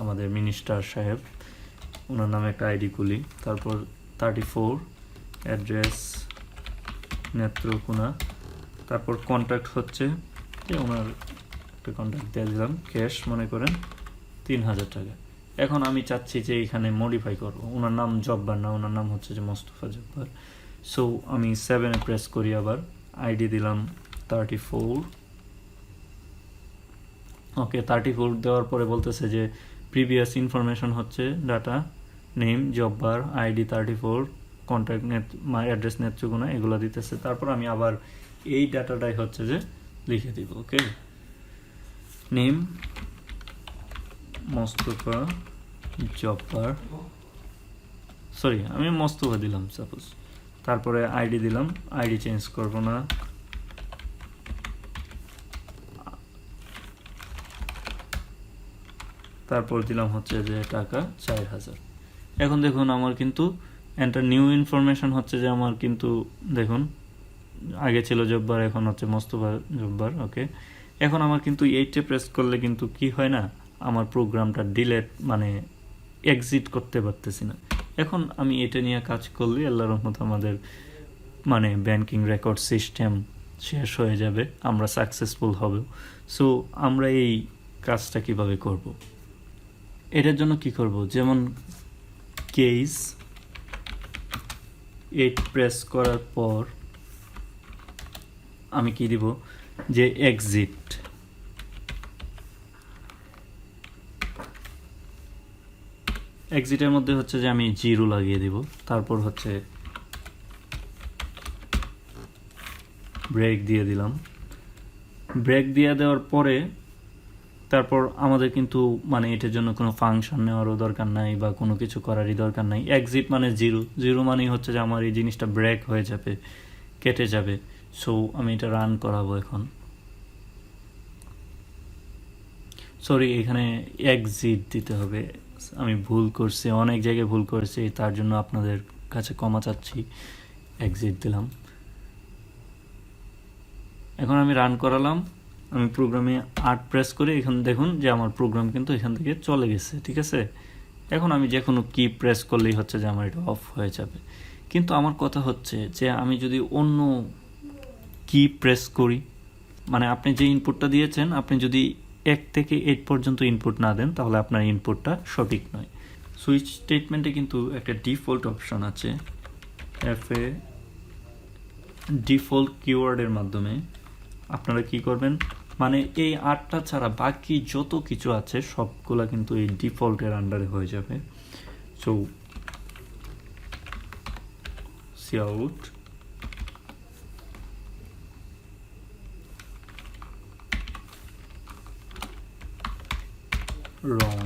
আমাদের মিনিস্টার সাহেব, ওনার নামে একটা আইডি খুলি, তারপর 34 অ্যাড্রেস নেত্রকোনা, তারপর কন্ট্যাক্ট হচ্ছে যে ওনার একটা কন্ট্যাক্ট দিয়ে দিলাম, ক্যাশ মনে করেন 3000 টাকা। এখন আমি চাচ্ছি যে এখানে মডিফাই করব, ওনার নাম জব্বার না, ওনার নাম হচ্ছে যে মোস্তফা জব্বার। সো আমি 7-এ প্রেস করি, আবার আইডি দিলাম 34। ওকে, 34 দেওয়ার পরে বলতেছে যে প্রিভিয়াস ইনফরমেশন হচ্ছে data name Jabbar, ID 34, contact address Netrokona, এগুলো দিতেছে। তারপর আমি আবার এই ডাটাটাই হচ্ছে যে লিখে দিব। ওকে, নেম মোস্তফা জব্বার, সরি আমি মোস্তফা দিলাম সাপোজ, তারপরে আইডি দিলাম, আইডি চেঞ্জ করব না, তারপর দিলাম হচ্ছে যে টাকা 4000। এখন দেখুন আমার কিন্তু এন্টার নিউ ইনফরমেশন হচ্ছে যে আমার কিন্তু দেখুন আগে ছিল জব্বার, এখন হচ্ছে মোস্তফা জব্বার। ওকে, এখন আমার কিন্তু 8-এ প্রেস করলে কিন্তু কি হয় না, আমার প্রোগ্রামটা ডিলেট মানে এক্সিট করতে পারতেছি না। এখন আমি এটা নিয়ে কাজ করলে আল্লাহর রহমতে আমাদের মানে ব্যাংকিং রেকর্ড সিস্টেম শেষ হয়ে যাবে, আমরা সাকসেসফুল হব। সো আমরা এই কাজটা কিভাবে করব, এটার জন্য কি করব, যেমন কেস 8 প্রেস করার পর আমি কি দিব যে এক্সিট, এক্সিটের মধ্যে হচ্ছে যে আমি 0 লাগিয়ে দিব, তারপর হচ্ছে ব্রেক দিয়ে দিলাম। ব্রেক দিয়ে দেওয়ার পরে তারপর আমাদের কিন্তু মানে এটার জন্য কোনো ফাংশন নেওয়ারও দরকার নাই বা কোনো কিছু করারই দরকার নাই। এক্সিট মানে 0 মানেই হচ্ছে যে আমার এই জিনিসটা ব্রেক হয়ে যাবে, কেটে যাবে। সো আমি এটা রান করাবো এখন। সরি, এখানে এক্সিট দিতে হবে, আমি ভুল করছি, অনেক জায়গায় ভুল করেছি, তার জন্য আপনাদের কাছে ক্ষমা চাচ্ছি। এক্সিট দিলাম। এখন আমি রান করালাম, আমি প্রোগ্রামে 8 প্রেস করে এখানে দেখুন যে আমার প্রোগ্রাম কিন্তু এখান থেকে চলে গেছে। ঠিক আছে, এখন আমি যে কোনো কি প্রেস করলেই হচ্ছে যে আমার এটা অফ হয়ে যাবে। কিন্তু আমার কথা হচ্ছে যে আমি যদি অন্য কি প্রেস করি, মানে আপনি যে ইনপুটটা দিয়েছেন আপনি যদি 1 থেকে 8 পর্যন্ত ইনপুট না দেন তাহলে আপনার ইনপুটটা সঠিক নয়। সুইচ স্টেটমেন্টে কিন্তু একটা ডিফল্ট অপশন আছে, এফএ ডিফল্ট কিওয়ার্ডের মাধ্যমে আপনারা কি করবেন, মানে এই 8টা ছাড়া বাকি যত কিছু আছে সবগুলা কিন্তু এই ডিফল্টের আন্ডারে হয়ে যাবে। সো সিআউট রং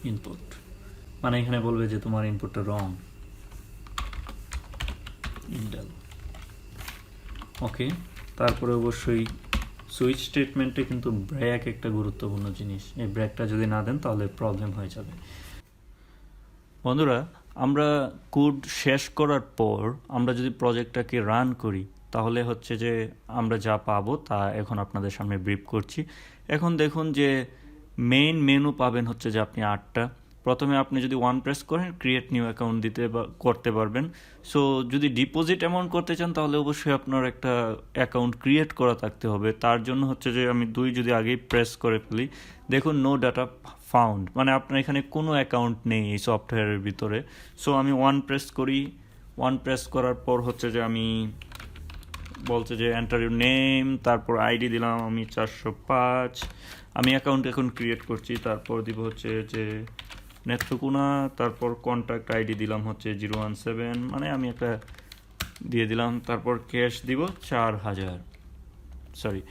ইনপুট, মানে এখানে বলবে যে তোমার ইনপুটটা রং। ইন্টেল। ওকে, তারপরে অবশ্যই সুইচ স্টেটমেন্টে কিন্তু ব্রেক একটা গুরুত্বপূর্ণ জিনিস, এই ব্রেকটা যদি না দেন তাহলে প্রবলেম হয়ে যাবে। বন্ধুরা, আমরা কোড শেষ করার পর আমরা যদি প্রজেক্টটাকে রান করি তাহলে হচ্ছে যে আমরা যা পাবো তা এখন আপনাদের সামনে ব্রিফ করছি। এখন দেখুন যে মেইন মেনু পাবেন হচ্ছে যে আপনি 8টা। প্রথমে আপনি যদি ওয়ান প্রেস করেন ক্রিয়েট নিউ অ্যাকাউন্ট করতে পারবেন। সো যদি ডিপোজিট অ্যামাউন্ট করতে চান তাহলে অবশ্যই আপনার একটা অ্যাকাউন্ট ক্রিয়েট করা থাকতে হবে। তার জন্য হচ্ছে যে আমি 2 যদি আগেই প্রেস করে ফেলি, দেখুন নো ডাটা ফাউন্ড, মানে আপনার এখানে কোনো অ্যাকাউন্ট নেই এই সফটওয়্যারের ভিতরে। সো আমি ওয়ান প্রেস করি, ওয়ান প্রেস করার পর হচ্ছে যে আমি বলছে যে এন্টার ইউর নেম, তারপর আইডি দিলাম আমি 405। আমি অ্যাকাউন্ট এখন ক্রিয়েট করছি, তারপর দিব হচ্ছে যে নেত্রকোনা, তারপর কন্ট্যাক্ট আইডি দিলাম হচ্ছে 017, মানে আমি একটা দিয়ে দিলাম, তারপর ক্যাশ দিব 4000, সরি।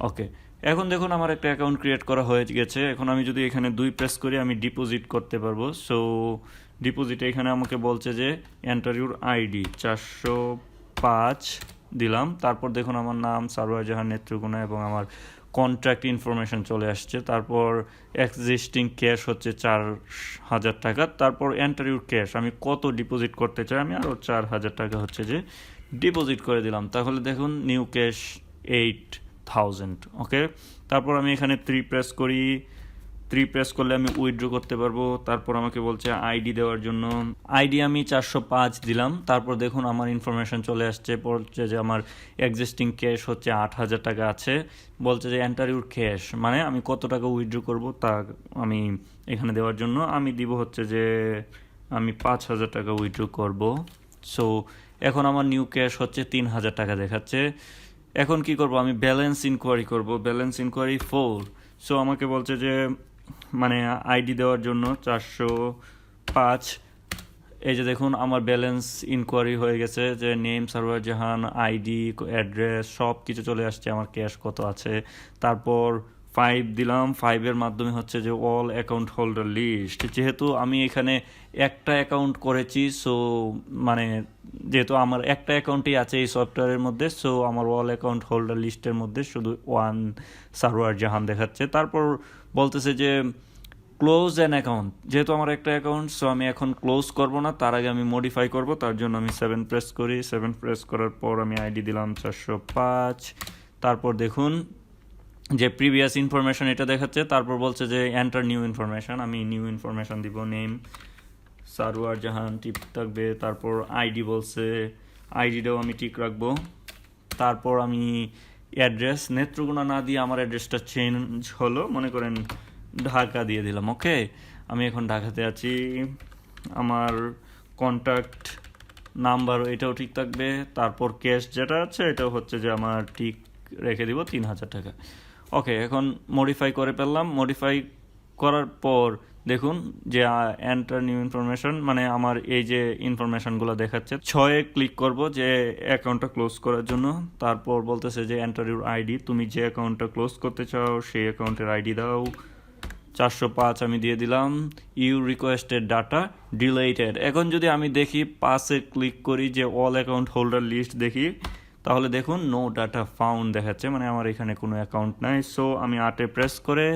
ওকে, এখন দেখুন আমার একটা অ্যাকাউন্ট ক্রিয়েট করা হয়ে গেছে। এখন আমি যদি এখানে 2 প্রেস করি আমি ডিপোজিট করতে পারবো। সো ডিপোজিটে এখানে আমাকে বলছে যে এন্টার ইউর আইডি 405 দিলাম, তারপর দেখুন আমার নাম সারোয়ার জাহান নেত্রকোনা এবং আমার কন্ট্রাক্ট ইনফরমেশন চলে আসছে। তারপর এক্সিস্টিং ক্যাশ হচ্ছে 4000 টাকা, তারপর এন্টার ইউর ক্যাশ, আমি কত ডিপোজিট করতে চাই, আমি আরও 4000 টাকা হচ্ছে যে ডিপোজিট করে দিলাম। তাহলে দেখুন নিউ ক্যাশ 8000। ওকে, তারপর আমি এখানে 3 প্রেস করি, 3 প্রেস করলে আমি উইথড্র করতে পারবো। তারপর আমাকে বলছে আইডি দেওয়ার জন্য, আইডি আমি 405 দিলাম। তারপর দেখুন আমার ইনফরমেশন চলে আসছে, বলছে যে আমার এক্সিস্টিং ক্যাশ হচ্ছে 8000 টাকা আছে। বলছে যে এন্টার ইউর ক্যাশ, মানে আমি কত টাকা উইথড্র করব তা আমি এখানে দেওয়ার জন্য আমি দিব হচ্ছে যে আমি 5000 টাকা উইথড্র করব। সো এখন আমার নিউ ক্যাশ হচ্ছে 3000 টাকা দেখাচ্ছে। এখন কি করব, আমি ব্যালেন্স ইনকোয়ারি করব, ব্যালেন্স ইনকোয়ারি 4। সো আমাকে বলছে যে মানে আইডি দেওয়ার জন্য 405। এই যে দেখুন আমার ব্যালেন্স ইনকোয়ারি হয়ে গেছে, যে নেম সারোয়ার জাহান, আইডি, অ্যাড্রেস সব কিছু চলে আসছে, আমার ক্যাশ কত আছে। তারপর 5 দিলাম, 5-এর মাধ্যমে হচ্ছে যে অল অ্যাকাউন্ট হোল্ডার লিস্ট, যেহেতু আমি এখানে একটা অ্যাকাউন্ট করেছি, সো মানে যেহেতু আমার একটা অ্যাকাউন্টই আছে এই সফটওয়্যারের মধ্যে, সো আমার অল অ্যাকাউন্ট হোল্ডার লিস্টের মধ্যে শুধু ওয়ান সারোয়ার জাহান দেখাচ্ছে। তারপর বলতেছে যে ক্লোজ অ্যান অ্যাকাউন্ট, যেহেতু আমার একটা অ্যাকাউন্ট, সো আমি এখন ক্লোজ করব না, তার আগে আমি মডিফাই করব। তার জন্য আমি 7 প্রেস করি, 7 প্রেস করার পর আমি আইডি দিলাম 405। তারপর দেখুন যে প্রিভিয়াস ইনফরমেশন এটা দেখাচ্ছে, তারপর বলছে যে এন্টার নিউ ইনফরমেশন, আমি নিউ ইনফরমেশন দিব, নেম সারোয়ার জাহান টিক থাকবে, তারপর আইডি বলছে, আইডিটাও আমি ঠিক রাখবো। তারপর আমি অ্যাড্রেস নেত্রকোনা না দিয়ে আমার অ্যাড্রেসটা চেঞ্জ হলো, মনে করেন ঢাকা দিয়ে দিলাম। ওকে, আমি এখন ঢাকাতে আছি। আমার কন্ট্যাক্ট নাম্বার এটাও ঠিক থাকবে, তারপর ক্যাশ যেটা আছে এটাও হচ্ছে যে আমার ঠিক রেখে দিব 3000 টাকা। ওকে, এখন মডিফাই করে ফেললাম। মডিফাই করার পর দেখুন যে এন্টার নিউ ইনফরমেশন, মানে আমার এই যে ইনফরমেশনগুলো দেখাচ্ছে। 6-এ ক্লিক করব যে অ্যাকাউন্টটা ক্লোজ করার জন্য। তারপর বলতেছে যে এন্টার ইউর আইডি, তুমি যে অ্যাকাউন্টটা ক্লোজ করতে চাও সেই অ্যাকাউন্টের আইডি দাও, 405 আমি দিয়ে দিলাম। You requested data deleted. এখন যদি আমি দেখি 5-এ ক্লিক করি যে অল অ্যাকাউন্ট হোল্ডার লিস্ট দেখি, তাহলে দেখুন নো ডাটা ফাউন্ড দেখাচ্ছে, মানে আমার এখানে কোনো অ্যাকাউন্ট নাই। সো আমি 8-এ প্রেস করে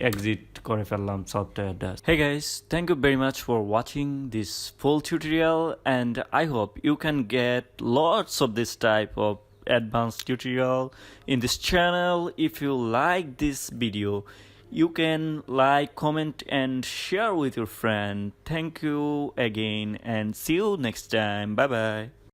এক্সিট করে ফেললাম সফটওয়্যারটা। Hey guys, thank you very much for watching this full tutorial, and I hope you can get lots of this type of advanced tutorial in this channel. If you like this video, you can like, comment and share with your friend. Thank you again and see you next time. Bye bye.